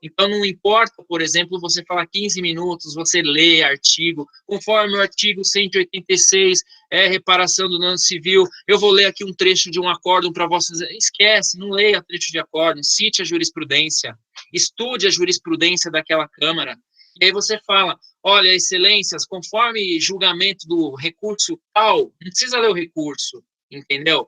Então, não importa, por exemplo, você falar 15 minutos, você lê artigo, conforme o artigo 186, reparação do dano civil, eu vou ler aqui um trecho de um acórdão para vocês. Esquece, não leia trecho de acórdão, cite a jurisprudência, estude a jurisprudência daquela Câmara, e aí você fala, olha, excelências, conforme julgamento do recurso tal, não precisa ler o recurso, entendeu?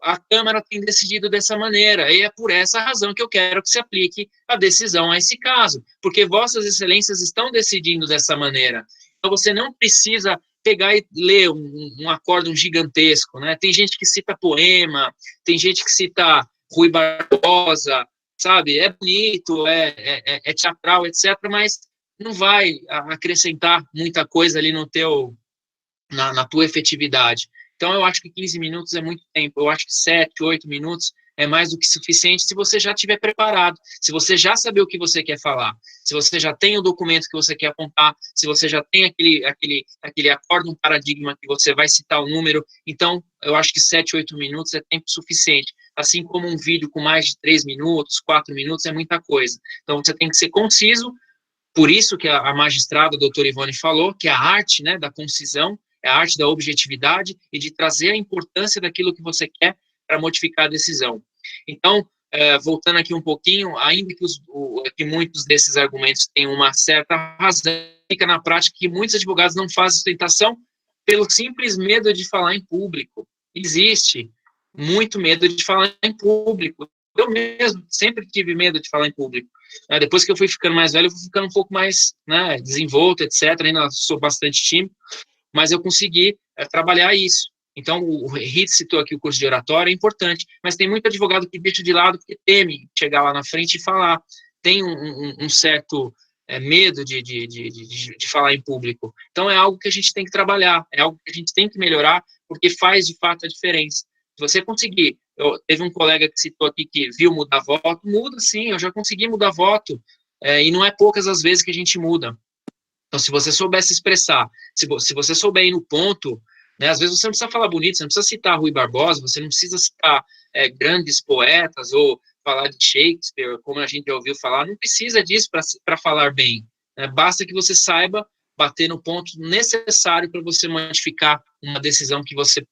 A Câmara tem decidido dessa maneira, e é por essa razão que eu quero que se aplique a decisão a esse caso, porque vossas excelências estão decidindo dessa maneira. Então, você não precisa pegar e ler um acórdão gigantesco, né? Tem gente que cita poema, tem gente que cita Rui Barbosa, sabe? É bonito, é teatral, etc., mas não vai acrescentar muita coisa ali na tua efetividade. Então, eu acho que 15 minutos é muito tempo. Eu acho que 7, 8 minutos é mais do que suficiente se você já estiver preparado, se você já saber o que você quer falar, se você já tem o documento que você quer apontar, se você já tem aquele acórdão paradigma que você vai citar o número. Então, eu acho que 7, 8 minutos é tempo suficiente. Assim como um vídeo com mais de 3 minutos, 4 minutos é muita coisa. Então, você tem que ser conciso. Por isso que a magistrada, a doutora Ivone, falou que a arte, né, da concisão, é a arte da objetividade e de trazer a importância daquilo que você quer para modificar a decisão. Então, voltando aqui um pouquinho, ainda que muitos desses argumentos tenham uma certa razão, fica na prática que muitos advogados não fazem sustentação pelo simples medo de falar em público. Existe muito medo de falar em público. Eu mesmo sempre tive medo de falar em público. Depois que eu fui ficando mais velho, eu fui ficando um pouco mais, né, desenvolto, etc. Ainda sou bastante tímido, mas eu consegui trabalhar isso. Então, o Rit citou aqui o curso de oratória, é importante, mas tem muito advogado que deixa de lado porque teme chegar lá na frente e falar, tem um certo medo de falar em público. Então, é algo que a gente tem que trabalhar, é algo que a gente tem que melhorar, porque faz, de fato, a diferença. Se você conseguir, teve um colega que citou aqui que viu mudar voto, muda sim, eu já consegui mudar voto, e não é poucas as vezes que a gente muda. Então, se você souber se expressar, se você souber ir no ponto, né, às vezes você não precisa falar bonito, você não precisa citar Rui Barbosa, você não precisa citar grandes poetas ou falar de Shakespeare, como a gente já ouviu falar, não precisa disso para falar bem. Né, basta que você saiba bater no ponto necessário para você modificar uma decisão que você,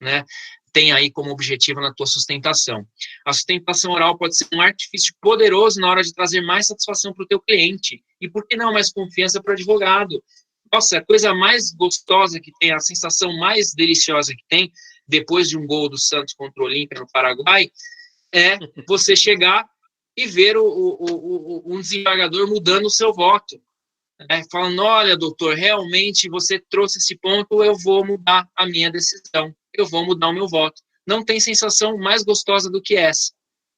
né, tem aí como objetivo na tua sustentação. A sustentação oral pode ser um artifício poderoso na hora de trazer mais satisfação para o teu cliente. E por que não mais confiança para o advogado? Nossa, a coisa mais gostosa que tem, a sensação mais deliciosa que tem, depois de um gol do Santos contra o Olímpia no Paraguai, é você chegar e ver um desembargador mudando o seu voto. Falando, olha, doutor, realmente você trouxe esse ponto, eu vou mudar a minha decisão, eu vou mudar o meu voto. Não tem sensação mais gostosa do que essa.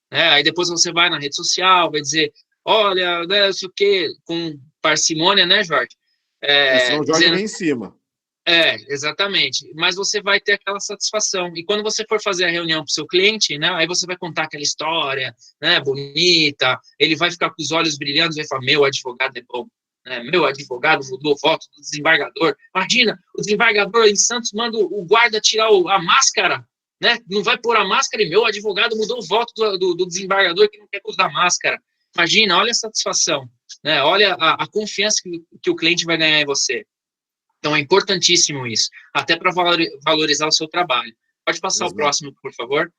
Aí depois você vai na rede social, vai dizer, olha, né, isso que, com parcimônia, né, Jorge?
Senão o Jorge vem em cima.
Exatamente. Mas você vai ter aquela satisfação. E quando você for fazer a reunião para o seu cliente, né, aí você vai contar aquela história, né, bonita, ele vai ficar com os olhos brilhando e vai falar, meu advogado é bom. Né, meu advogado mudou o voto do desembargador. Imagina, o desembargador em Santos manda o guarda tirar a máscara, né, não vai pôr a máscara e meu advogado mudou o voto do desembargador que não quer usar máscara. Imagina, olha a satisfação, né, olha a confiança que o cliente vai ganhar em você. Então, é importantíssimo isso, até para valorizar o seu trabalho. Pode passar o próximo, por favor.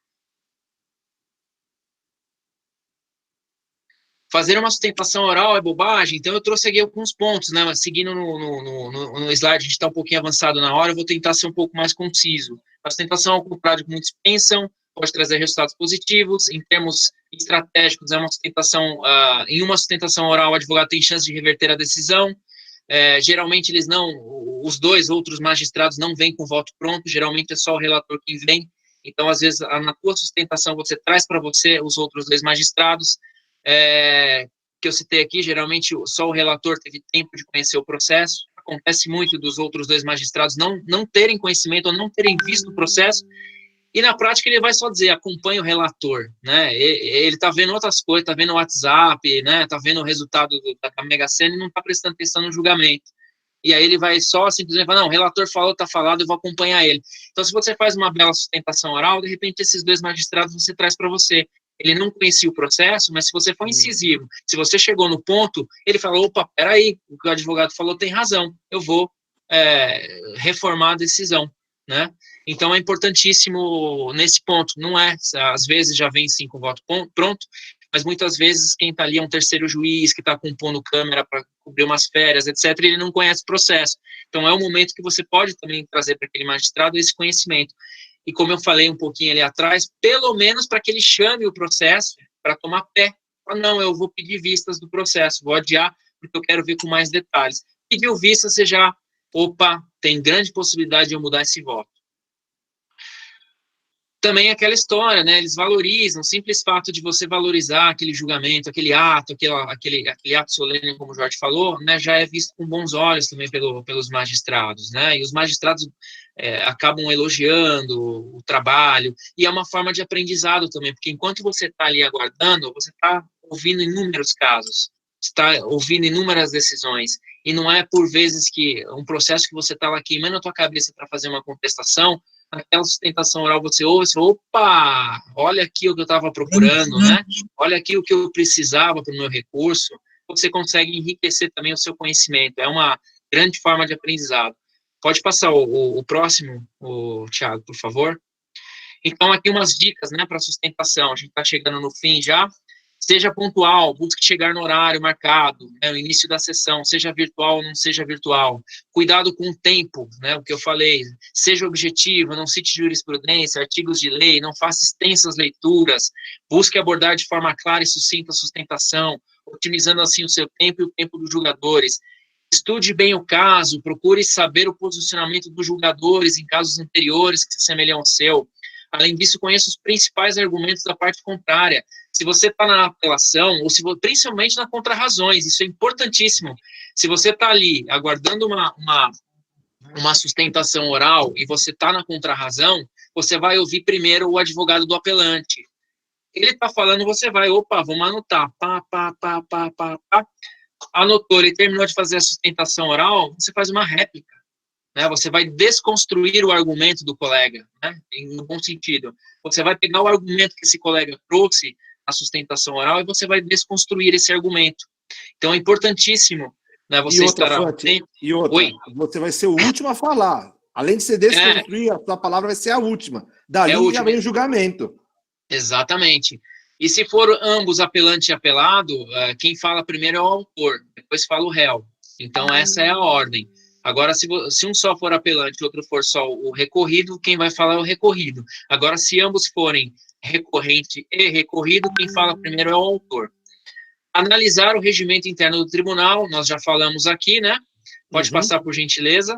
Fazer uma sustentação oral é bobagem, então eu trouxe aqui alguns pontos, né? Mas seguindo no slide, a gente está um pouquinho avançado na hora, eu vou tentar ser um pouco mais conciso. A sustentação, ao contrário do que muitos pensam, pode trazer resultados positivos. Em termos estratégicos, é uma sustentação, em uma sustentação oral, o advogado tem chance de reverter a decisão. Geralmente os dois outros magistrados não vêm com voto pronto, geralmente é só o relator que vem, então às vezes na tua sustentação você traz para você os outros dois magistrados, que eu citei aqui, geralmente só o relator teve tempo de conhecer o processo, acontece muito dos outros dois magistrados não terem conhecimento ou não terem visto o processo, e na prática ele vai só dizer, acompanha o relator, né, ele tá vendo outras coisas, tá vendo o WhatsApp, né, tá vendo o resultado da Mega Sena e não tá prestando atenção no julgamento. E aí ele vai só simplesmente falar, não, o relator falou, tá falado, eu vou acompanhar ele. Então, se você faz uma bela sustentação oral, de repente esses dois magistrados você traz para você. Ele não conhecia o processo, mas se você for incisivo, se você chegou no ponto, ele fala, opa, peraí, o que o advogado falou tem razão, eu vou reformar a decisão, né? Então, é importantíssimo nesse ponto, não é, às vezes já vem sim com o voto pronto, mas muitas vezes quem está ali é um terceiro juiz que está compondo câmera para cobrir umas férias, etc., ele não conhece o processo. Então, é um momento que você pode também trazer para aquele magistrado esse conhecimento. E como eu falei um pouquinho ali atrás, pelo menos para que ele chame o processo para tomar pé. Não, eu vou pedir vistas do processo, vou adiar, porque eu quero ver com mais detalhes. Pediu vista, você já, opa, tem grande possibilidade de eu mudar esse voto. Também aquela história, né, eles valorizam, o simples fato de você valorizar aquele julgamento, aquele ato, aquele ato solene, como o Jorge falou, né, já é visto com bons olhos também pelos magistrados, né, e os magistrados acabam elogiando o trabalho, e é uma forma de aprendizado também, porque enquanto você está ali aguardando, você está ouvindo inúmeros casos, está ouvindo inúmeras decisões, e não é por vezes que um processo que você está lá queimando a tua cabeça para fazer uma contestação, naquela sustentação oral você ouve, você fala, opa, olha aqui o que eu estava procurando, né? Olha aqui o que eu precisava para o meu recurso. Você consegue enriquecer também o seu conhecimento. É uma grande forma de aprendizado. Pode passar o próximo, Thiago, por favor. Então, aqui umas dicas, né, para sustentação. A gente está chegando no fim já. Seja pontual, busque chegar no horário marcado, né, no início da sessão, seja virtual ou não seja virtual. Cuidado com o tempo, né, o que eu falei. Seja objetivo, não cite jurisprudência, artigos de lei, não faça extensas leituras. Busque abordar de forma clara e sucinta a sustentação, otimizando assim o seu tempo e o tempo dos julgadores. Estude bem o caso, procure saber o posicionamento dos julgadores em casos anteriores que se assemelham ao seu. Além disso, conheça os principais argumentos da parte contrária. Se você está na apelação, ou principalmente na contrarrazões, isso é importantíssimo. Se você está ali aguardando uma sustentação oral e você está na contrarrazão, você vai ouvir primeiro o advogado do apelante. Ele está falando, você vai, opa, vamos anotar. Anotou, ele terminou de fazer a sustentação oral, você faz uma réplica. Né, você vai desconstruir o argumento do colega, né, no bom sentido. Você vai pegar o argumento que esse colega trouxe na sustentação oral e você vai desconstruir esse argumento. Então, é importantíssimo, né, você estar atento.
E outra,
Oi?
Você vai ser o último a falar. Além de você desconstruir, a sua palavra vai ser a última. Dali já vem o julgamento.
Exatamente. E se for ambos apelante e apelado, quem fala primeiro é o autor, depois fala o réu. Então, essa é a ordem. Agora, se um só for apelante e outro for só o recorrido, quem vai falar é o recorrido. Agora, se ambos forem recorrente e recorrido, quem fala primeiro é o autor. Analisar o regimento interno do tribunal, nós já falamos aqui, né? Pode passar, por gentileza.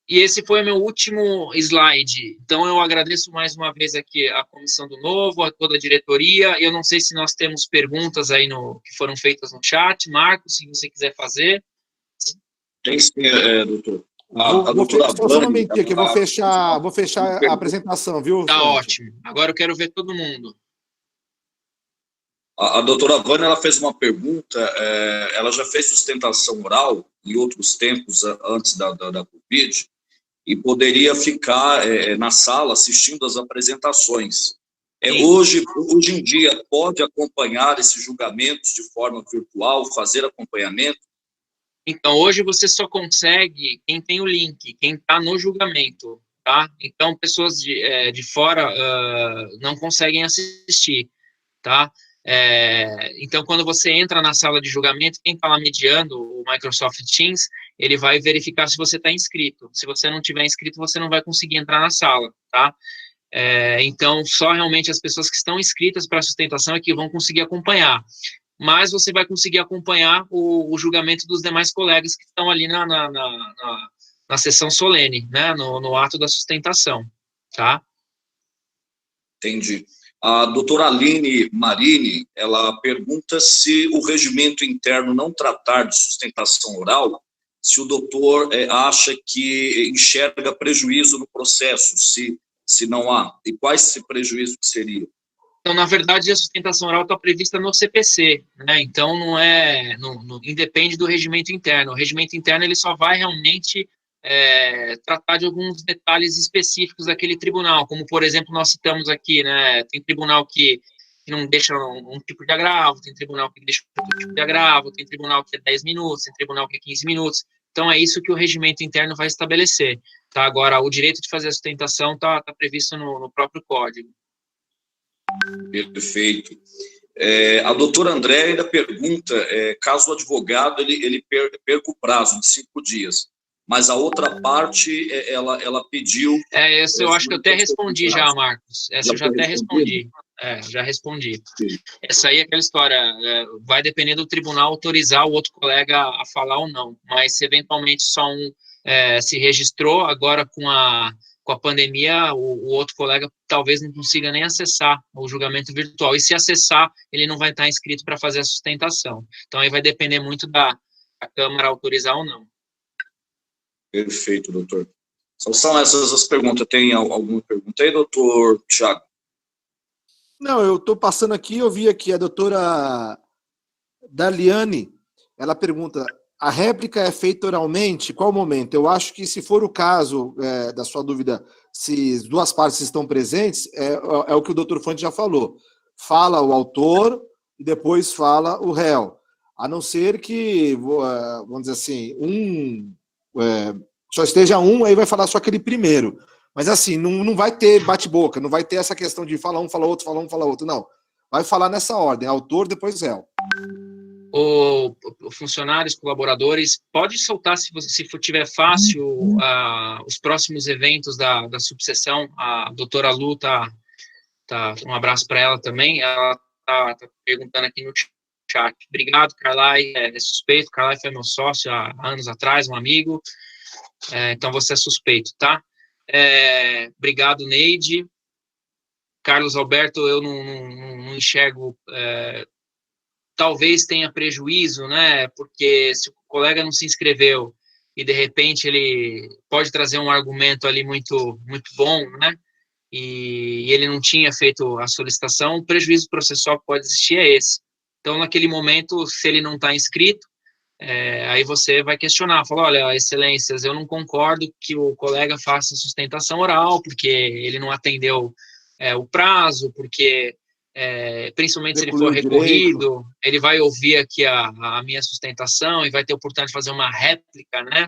E esse foi o meu último slide. Então, eu agradeço mais uma vez aqui a Comissão do Novo, a toda a diretoria. Eu não sei se nós temos perguntas aí que foram feitas no chat. Marcos, se você quiser fazer.
Tem sim, doutor.
Vou fechar, só um momentinho aqui, vou fechar a apresentação, viu?
Tá
Fred?
ótimo. Agora eu quero ver todo mundo.
A doutora Vânia, ela fez uma pergunta, ela já fez sustentação oral em outros tempos, antes da Covid, e poderia ficar na sala assistindo as apresentações. Hoje em dia, pode acompanhar esses julgamentos de forma virtual, fazer acompanhamento?
Então, hoje você só consegue quem tem o link, quem está no julgamento, tá? Então, pessoas de fora não conseguem assistir, tá? Então, quando você entra na sala de julgamento, quem está lá mediando, o Microsoft Teams, ele vai verificar se você está inscrito. Se você não tiver inscrito, você não vai conseguir entrar na sala, tá? Então, só realmente as pessoas que estão inscritas para a sustentação é que vão conseguir acompanhar. Mas você vai conseguir acompanhar o julgamento dos demais colegas que estão ali na sessão solene, né, no ato da sustentação, tá?
Entendi. A doutora Aline Marini, ela pergunta se o regimento interno não tratar de sustentação oral, se o doutor acha que enxerga prejuízo no processo, se não há, e quais esse prejuízo seria?
Então, na verdade, a sustentação oral está prevista no CPC, né? Então, independe do regimento interno. O regimento interno ele só vai realmente tratar de alguns detalhes específicos daquele tribunal, como, por exemplo, nós citamos aqui, né? Tem tribunal que não deixa um tipo de agravo, tem tribunal que deixa outro tipo de agravo, tem tribunal que é 10 minutos, tem tribunal que é 15 minutos. Então, é isso que o regimento interno vai estabelecer. Tá? Agora, o direito de fazer a sustentação está previsto no próprio código.
Perfeito. A doutora André ainda pergunta, caso o advogado ele perca o prazo de 5 dias, mas a outra parte, ela pediu...
Essa eu acho que eu até respondi já, Marcos. Essa eu já até respondi. Já respondi.
Sim.
Essa aí é aquela história, vai depender do tribunal autorizar o outro colega a falar ou não, mas se eventualmente só um se registrou, agora com a pandemia, o outro colega talvez não consiga nem acessar o julgamento virtual, e se acessar, ele não vai estar inscrito para fazer a sustentação. Então, aí vai depender muito da Câmara autorizar ou não.
Perfeito, doutor. São essas as perguntas. Tem alguma pergunta aí, doutor Thiago?
Não, eu estou passando aqui, eu vi aqui a doutora Daliane, ela pergunta, a réplica é feita oralmente? Qual o momento? Eu acho que, se for o caso da sua dúvida, se as duas partes estão presentes, é o que o doutor Fonte já falou. Fala o autor e depois fala o réu. A não ser que, vamos dizer assim, só esteja aí vai falar só aquele primeiro. Mas assim, não vai ter bate-boca, não vai ter essa questão de fala um, fala outro, fala um, fala outro. Não. Vai falar nessa ordem, autor, depois réu.
Funcionários, colaboradores, pode soltar se tiver fácil os próximos eventos da subseção. A doutora Lu um abraço para ela também, ela tá perguntando aqui no chat. Obrigado, Carlai, é suspeito, Carlai foi meu sócio há anos atrás, um amigo, então você é suspeito, tá? Obrigado, Neide. Carlos Alberto, eu não enxergo... talvez tenha prejuízo, né, porque se o colega não se inscreveu e, de repente, ele pode trazer um argumento ali muito, muito bom, né, e ele não tinha feito a solicitação, o prejuízo processual que pode existir é esse. Então, naquele momento, se ele não está inscrito, aí você vai questionar, fala, olha, excelências, eu não concordo que o colega faça sustentação oral, porque ele não atendeu o prazo, porque... principalmente se ele for recorrido, ele vai ouvir aqui a minha sustentação e vai ter a oportunidade de fazer uma réplica, né?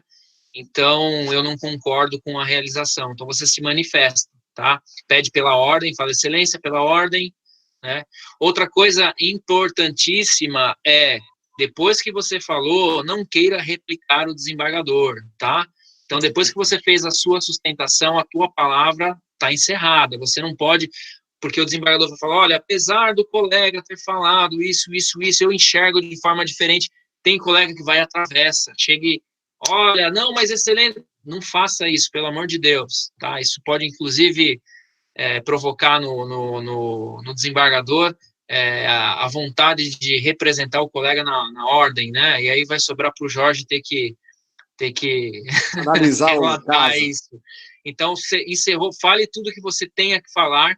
Então, eu não concordo com a realização. Então, você se manifesta, tá? Pede pela ordem, fala, excelência, pela ordem, né? Outra coisa importantíssima depois que você falou, não queira replicar o desembargador, tá? Então, depois que você fez a sua sustentação, a tua palavra está encerrada. Você não pode... porque o desembargador vai falar, olha, apesar do colega ter falado isso, eu enxergo de forma diferente. Tem colega que vai à travessa, chegue, olha, não, mas excelente, não faça isso, pelo amor de Deus, tá? Isso pode, inclusive, provocar no desembargador a vontade de representar o colega na ordem, né? E aí vai sobrar para o Jorge ter que ter que
Analisar o
relatar
caso.
isso. Então, você encerrou, fale tudo que você tenha que falar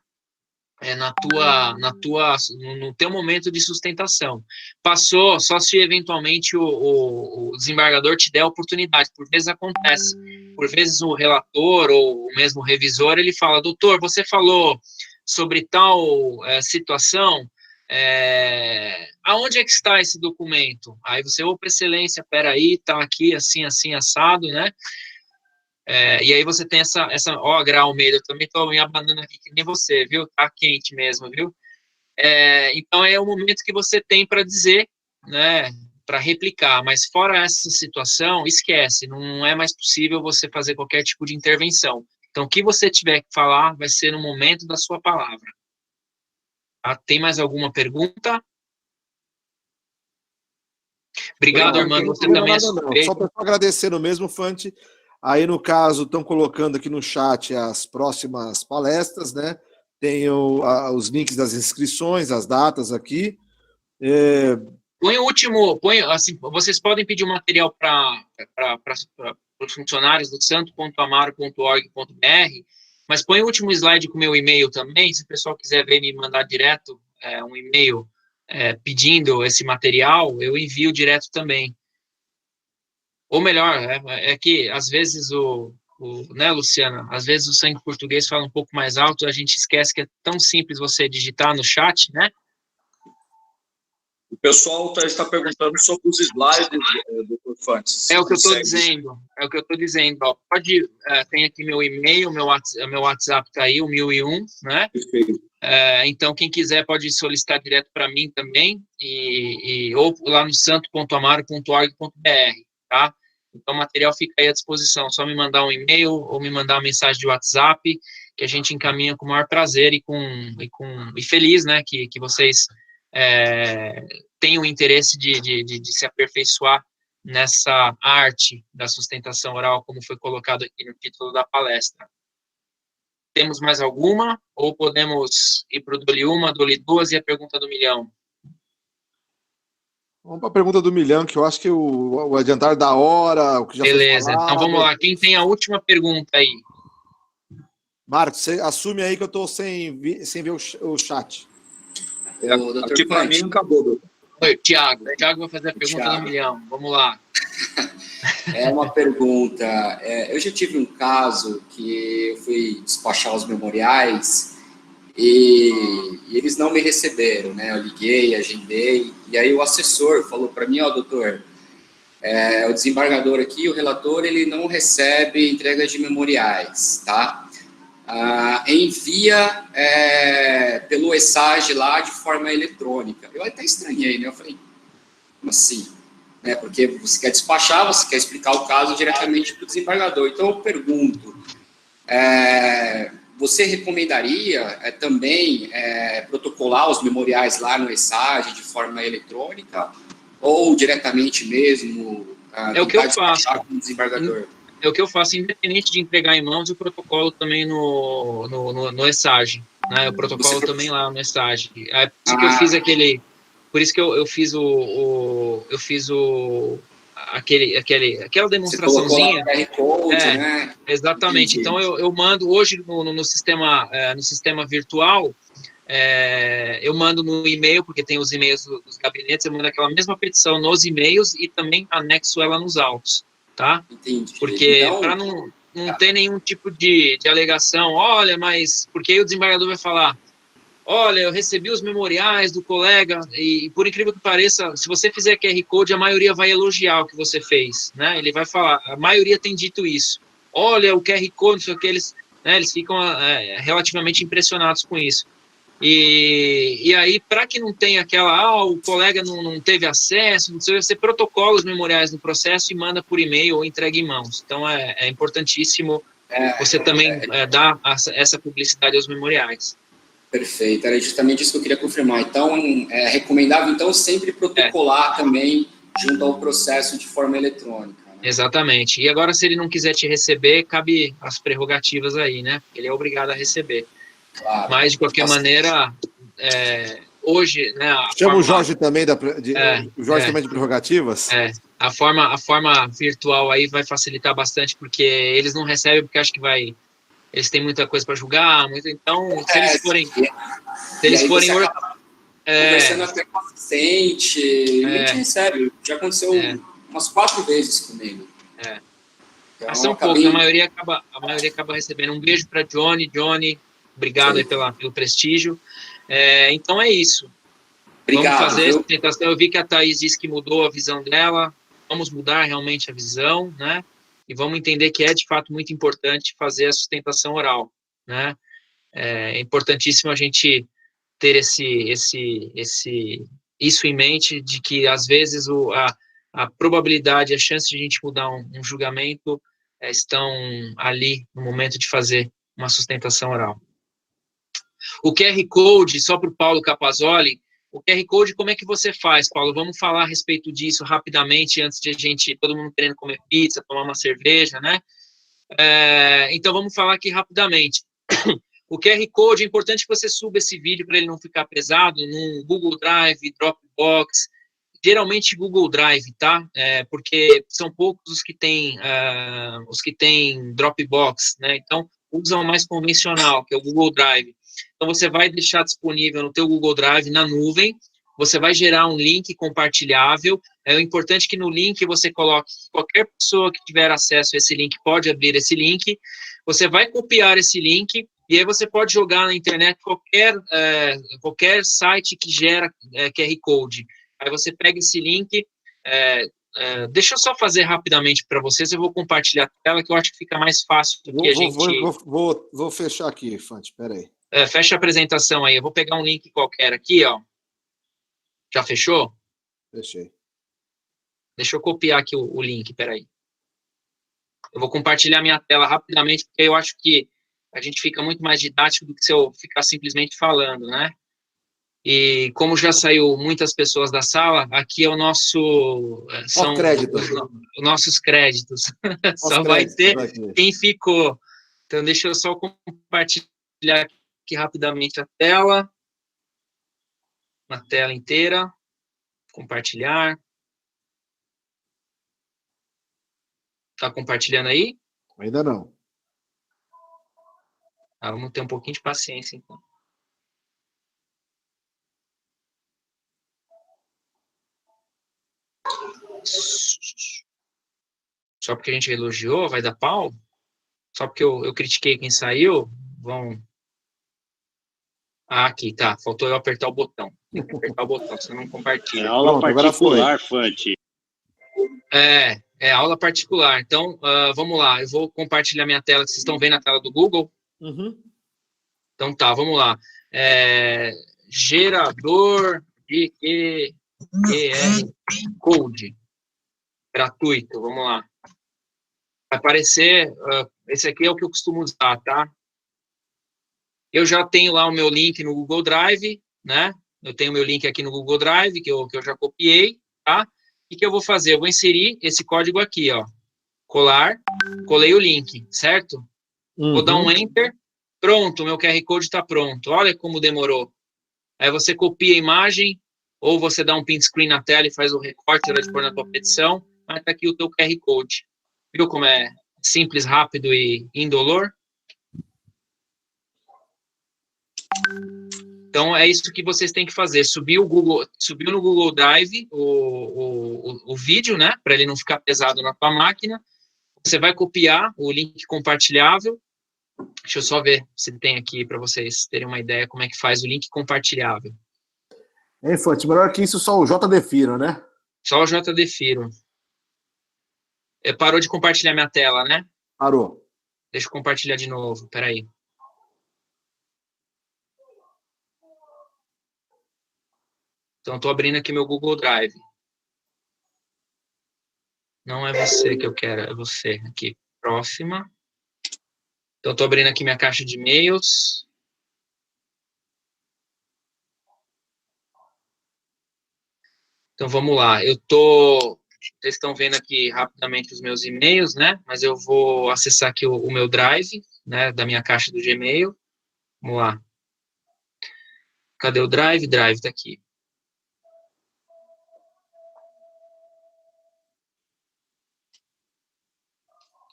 no teu momento de sustentação. Passou, só se eventualmente o desembargador te der a oportunidade. Por vezes acontece. Por vezes o relator ou o mesmo revisor, ele fala, doutor, você falou sobre tal situação, aonde é que está esse documento? Aí você, opa, excelência, peraí, tá aqui, assim, assim, assado, né? E aí você tem ó, Grau Almeida, eu também tô me abanando aqui que nem você, viu? Tá quente mesmo, viu? Então é o momento que você tem para dizer, né, para replicar, mas fora essa situação, esquece, não é mais possível você fazer qualquer tipo de intervenção. Então, o que você tiver que falar vai ser no momento da sua palavra. Tá? Tem mais alguma pergunta? Obrigado, Armando, você também é suspeito.
Só para agradecendo mesmo, Fante. Aí, no caso, estão colocando aqui no chat as próximas palestras, né? Tem os links das inscrições, as datas aqui.
Põe o último, assim, vocês podem pedir o material para os funcionários do santo.amaro.org.br, mas põe o último slide com o meu e-mail também, se o pessoal quiser ver me mandar direto um e-mail pedindo esse material, eu envio direto também. Ou melhor, é que às vezes né, Luciana, às vezes o sangue português fala um pouco mais alto, a gente esquece que é tão simples você digitar no chat, né?
O pessoal está perguntando sobre os slides, doutor Fantes.
É o que eu estou dizendo, ó, pode, tem aqui meu e-mail, meu WhatsApp está aí, o 1001, né?
Perfeito.
Então, quem quiser pode solicitar direto para mim também, ou lá no santo.amaro.org.br, tá? Então, o material fica aí à disposição, só me mandar um e-mail ou me mandar uma mensagem de WhatsApp, que a gente encaminha com o maior prazer e feliz, né, que vocês tenham interesse de se aperfeiçoar nessa arte da sustentação oral, como foi colocado aqui no título da palestra. Temos mais alguma? Ou podemos ir para o Dole 1, Dole 2 e a pergunta do milhão?
Vamos para a pergunta do milhão, que eu acho que o adiantar da hora, o que já
Beleza,
foi falado.
então vamos lá. Quem tem a última pergunta aí?
Marcos, você assume aí que eu estou sem ver o chat.
Aqui para mim acabou, doutor.
Oi, Tiago. Tiago vai fazer a pergunta do milhão. Vamos lá.
É uma pergunta. Eu já tive um caso que eu fui despachar os memoriais e eles não me receberam, né? Eu liguei, agendei, e aí o assessor falou para mim, doutor, o desembargador aqui, o relator, ele não recebe entrega de memoriais, tá? Envia pelo ESAG lá de forma eletrônica. Eu até estranhei, né? Eu falei, como assim? Porque você quer despachar, você quer explicar o caso diretamente para o desembargador. Então, eu pergunto, você recomendaria também protocolar os memoriais lá no ESAG de forma eletrônica ou diretamente mesmo
é o que eu faço
com o desembargador?
É o que eu faço, independente de entregar em mãos, o protocolo também no ESAG, né? O protocolo também lá no ESAG. É por isso que eu fiz aquele... Por isso que eu fiz aquela demonstraçãozinha.
QR Code, né?
Exatamente. Entendi. Então eu mando hoje no sistema virtual, eu mando no e-mail, porque tem os e-mails dos gabinetes, eu mando aquela mesma petição nos e-mails e também anexo ela nos autos, tá?
Entendi.
Porque
então,
para não ter nenhum tipo de alegação, olha, mas porque aí o desembargador vai falar, olha, eu recebi os memoriais do colega e, por incrível que pareça, se você fizer QR Code, a maioria vai elogiar o que você fez, né? Ele vai falar, a maioria tem dito isso. Olha, o QR Code, não sei o que, eles ficam relativamente impressionados com isso. E aí, para que não tenha aquela, o colega não teve acesso, não sei, você protocola os memoriais no processo e manda por e-mail ou entrega em mãos. Então, é importantíssimo você também dar essa publicidade aos memoriais.
Perfeito, era justamente isso que eu queria confirmar. Então, é recomendável, então, sempre protocolar também junto ao processo de forma eletrônica. Né?
Exatamente. E agora, se ele não quiser te receber, cabe as prerrogativas aí, né? Ele é obrigado a receber.
Claro.
Mas, de qualquer maneira, hoje... né,
chama o Jorge também, o Jorge também de prerrogativas?
A forma virtual aí vai facilitar bastante, porque eles não recebem, porque acho que eles têm muita coisa para julgar, então, se eles forem... Se eles forem...
Conversando até com o assistente, e não te recebe. Já aconteceu umas 4 vezes comigo. Então,
Mas são poucos, a maioria acaba recebendo. Um beijo para Johnny, obrigado aí pelo prestígio. Então é isso.
Obrigado,
vamos fazer
viu?
essa tentação. Eu vi que a Thaís disse que mudou a visão dela, vamos mudar realmente a visão, né? E vamos entender que é de fato muito importante fazer a sustentação oral, né? É importantíssimo a gente ter isso em mente, de que às vezes a probabilidade, a chance de a gente mudar um julgamento estão ali no momento de fazer uma sustentação oral. O QR Code, só para o Paulo Capazoli, o QR Code, como é que você faz, Paulo? Vamos falar a respeito disso rapidamente, antes de todo mundo querendo comer pizza, tomar uma cerveja, né? Então, vamos falar aqui rapidamente. O QR Code, é importante que você suba esse vídeo para ele não ficar pesado, no Google Drive, Dropbox, geralmente Google Drive, tá? Porque são poucos os que têm Dropbox, né? Então, usam o mais convencional, que é o Google Drive. Então, você vai deixar disponível no teu Google Drive, na nuvem, você vai gerar um link compartilhável. É importante que no link você coloque que qualquer pessoa que tiver acesso a esse link pode abrir esse link. Você vai copiar esse link e aí você pode jogar na internet qualquer site que gera QR Code. Aí você pega esse link, deixa eu só fazer rapidamente para vocês, eu vou compartilhar a tela, que eu acho que fica mais fácil do que a gente...
Vou fechar aqui, Fante, peraí.
Fecha a apresentação aí, eu vou pegar um link qualquer aqui, ó. Já fechou?
Fechei.
Deixa eu copiar aqui o link, peraí. Eu vou compartilhar minha tela rapidamente, porque eu acho que a gente fica muito mais didático do que se eu ficar simplesmente falando, né? E como já saiu muitas pessoas da sala, aqui é o nosso... São os nossos créditos. Só vai ter quem ficou. Então, deixa eu só compartilhar aqui rapidamente a tela. Na tela inteira. Compartilhar. Tá compartilhando aí?
Ainda não.
Vamos ter um pouquinho de paciência, então. Só porque a gente elogiou, vai dar pau? Só porque eu critiquei quem saiu, vão... aqui, tá. Faltou eu apertar o botão. Tem que apertar o botão, senão não compartilha.
É aula particular, Fante.
Aula particular. Então, vamos lá. Eu vou compartilhar minha tela, que vocês estão vendo a tela do Google.
Uhum.
Então, tá, vamos lá. Gerador de QR Code. Gratuito, vamos lá. Vai aparecer, esse aqui é o que eu costumo usar, tá? Eu já tenho lá o meu link no Google Drive, né? Eu tenho meu link aqui no Google Drive, que eu já copiei, tá? O que eu vou fazer? Eu vou inserir esse código aqui, ó. Colar, colei o link, certo? Vou dar um Enter, pronto, meu QR Code está pronto. Olha como demorou. Aí você copia a imagem, ou você dá um print screen na tela e faz o recorte de pôr na tua petição, mas tá aqui o teu QR Code. Viu como é simples, rápido e indolor? Então, é isso que vocês têm que fazer. Subiu no Google Drive o vídeo, né? Para ele não ficar pesado na tua máquina. Você vai copiar o link compartilhável. Deixa eu só ver se tem aqui para vocês terem uma ideia como é que faz o link compartilhável.
Fante, melhor que isso, só o JD Firo, né?
Só o JD Firo. Parou de compartilhar minha tela, né?
Parou.
Deixa eu compartilhar de novo, peraí. Então, estou abrindo aqui meu Google Drive. Não é você que eu quero, é você. Aqui, próxima. Então, estou abrindo aqui minha caixa de e-mails. Então, vamos lá. Vocês estão vendo aqui rapidamente os meus e-mails, né? Mas eu vou acessar aqui o meu Drive, né? Da minha caixa do Gmail. Vamos lá. Cadê o Drive? Drive está aqui.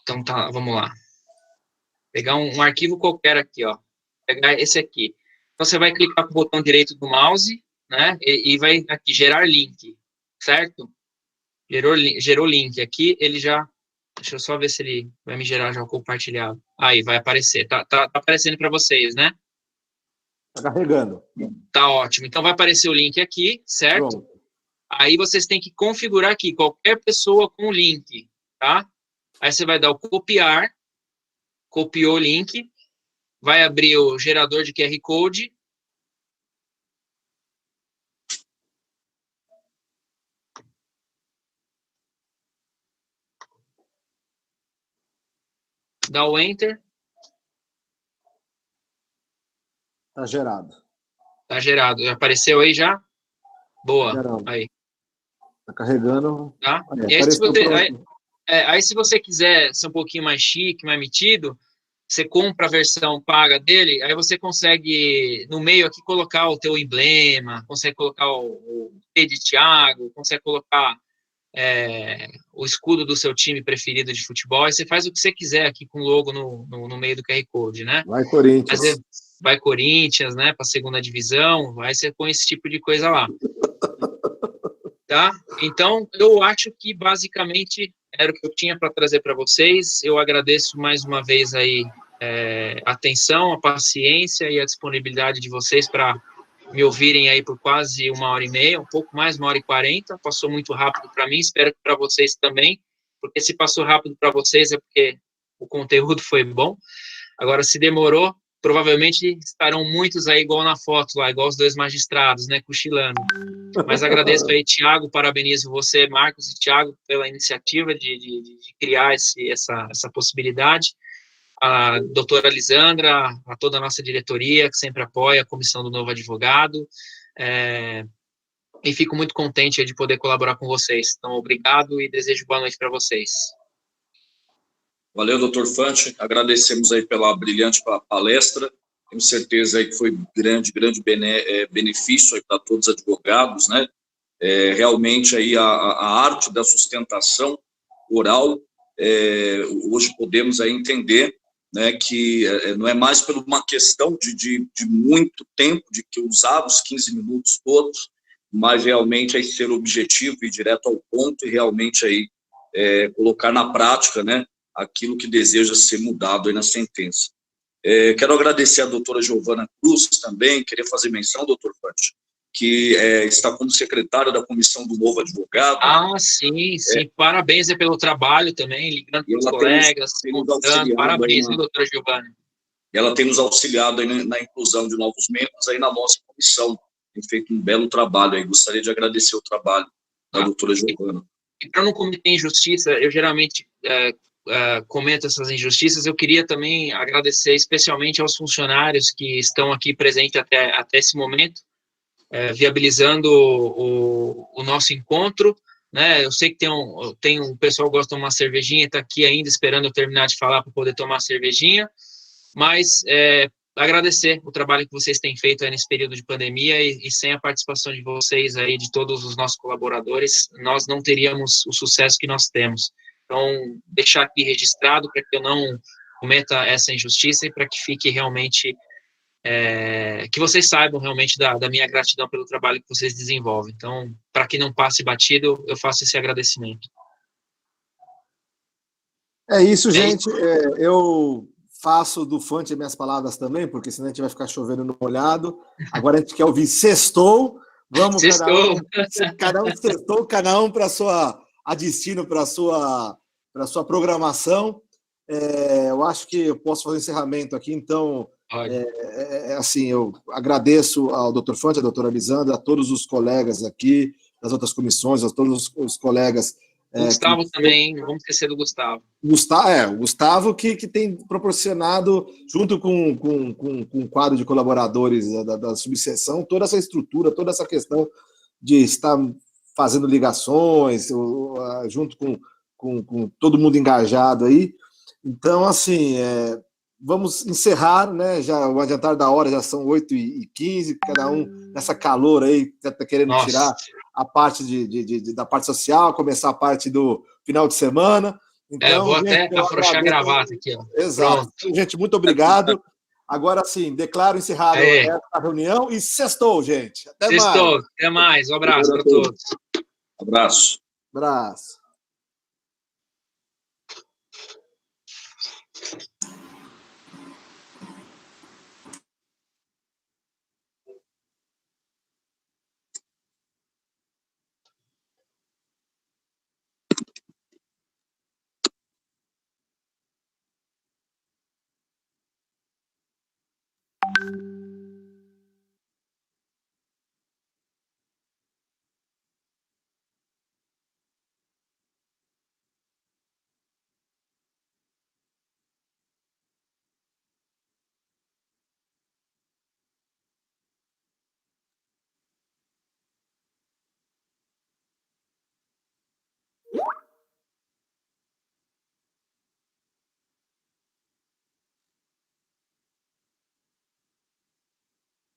Então tá, vamos lá. Pegar um arquivo qualquer aqui, ó. Pegar esse aqui. Então você vai clicar com o botão direito do mouse, né? E vai aqui, gerar link, certo? Gerou link aqui, ele já... Deixa eu só ver se ele vai me gerar já o compartilhado. Aí, vai aparecer. Tá aparecendo para vocês, né?
Tá carregando.
Tá ótimo. Então vai aparecer o link aqui, certo?
Pronto.
Aí vocês têm que configurar aqui, qualquer pessoa com o link, tá? Aí você vai dar o copiar, copiou o link, vai abrir o gerador de QR Code. Dá o Enter.
Tá gerado.
Tá gerado. Apareceu aí já? Boa.
Gerado.
Aí.
Tá carregando.
Tá?
Aí,
E aí,
apareceu
aí, se você quiser ser um pouquinho mais chique, mais metido, você compra a versão paga dele, aí você consegue, no meio aqui, colocar o teu emblema, consegue colocar o T de Thiago, consegue colocar o escudo do seu time preferido de futebol, aí você faz o que você quiser aqui com o logo no meio do QR Code, né?
Vai Corinthians.
Vai Corinthians, né, para a segunda divisão, aí você põe esse tipo de coisa lá. Tá? Então, eu acho que basicamente era o que eu tinha para trazer para vocês. Eu agradeço mais uma vez aí a atenção, a paciência e a disponibilidade de vocês para me ouvirem aí por quase 1h30, um pouco mais, 1h40. Passou muito rápido para mim, espero que para vocês também, porque se passou rápido para vocês é porque o conteúdo foi bom. Agora, se demorou, provavelmente estarão muitos aí igual na foto lá, igual os dois magistrados, né, cochilando. Mas agradeço aí, Thiago, parabenizo você, Marcos e Thiago, pela iniciativa de criar essa possibilidade. A doutora Lisandra, a toda a nossa diretoria, que sempre apoia a Comissão do Novo Advogado, e fico muito contente de poder colaborar com vocês. Então, obrigado e desejo boa noite para vocês.
Valeu, doutor Fante. Agradecemos aí pela brilhante palestra. Tenho certeza aí que foi grande benefício aí para todos os advogados, né? Realmente aí a arte da sustentação oral, hoje podemos aí entender, né, que não é mais por uma questão de muito tempo, de que usar os 15 minutos todos, mas realmente aí ser objetivo e direto ao ponto e realmente aí colocar na prática, né, aquilo que deseja ser mudado aí na sentença. Quero agradecer a doutora Giovana Cruz também, queria fazer menção, doutor Fante, que está como secretária da Comissão do Novo Advogado.
Ah, sim, parabéns aí pelo trabalho também, ligando para os colegas, contando, parabéns, viu, doutora Giovana?
Ela tem nos auxiliado aí na inclusão de novos membros aí na nossa comissão, tem feito um belo trabalho aí, gostaria de agradecer o trabalho da doutora Giovana.
E para não cometer injustiça, eu geralmente comento essas injustiças, eu queria também agradecer especialmente aos funcionários que estão aqui presentes até esse momento, viabilizando o nosso encontro, né? Eu sei que tem um pessoal que gosta de tomar cervejinha, está aqui ainda esperando eu terminar de falar para poder tomar cervejinha, mas agradecer o trabalho que vocês têm feito aí nesse período de pandemia e sem a participação de vocês aí, de todos os nossos colaboradores, nós não teríamos o sucesso que nós temos. Então, deixar aqui registrado para que eu não cometa essa injustiça e para que fique realmente, que vocês saibam realmente da minha gratidão pelo trabalho que vocês desenvolvem. Então, para que não passe batido, eu faço esse agradecimento.
É isso, gente. Eu faço do Fante minhas palavras também, porque senão a gente vai ficar chovendo no molhado. Agora a gente quer ouvir sextou. Vamos,
sextou.
Cada um sextou, cada um para a destino, para a sua programação. Eu acho que eu posso fazer encerramento aqui, então, assim, eu agradeço ao doutor Fante, à doutora Lisandra, a todos os colegas aqui, das outras comissões, a todos os colegas.
Gustavo também, não vamos esquecer do Gustavo.
O Gustavo que tem proporcionado, junto com o quadro de colaboradores da subseção, toda essa estrutura, toda essa questão de estar fazendo ligações, junto com todo mundo engajado aí. Então, assim, vamos encerrar, né? Já o adiantar da hora, já são 8h15, cada um nessa calor aí, tá querendo tirar a parte da parte social, começar a parte do final de semana. Então,
vou
gente,
até
eu
afrouxar a
agradeço.
gravata aqui, ó.
Exato.
Pronto.
Gente, muito obrigado. Agora sim, declaro encerrado
Aê.
essa reunião e sextou, gente. Até mais.
Sextou. Até mais. Um abraço para todos.
Abraço.
Abraço.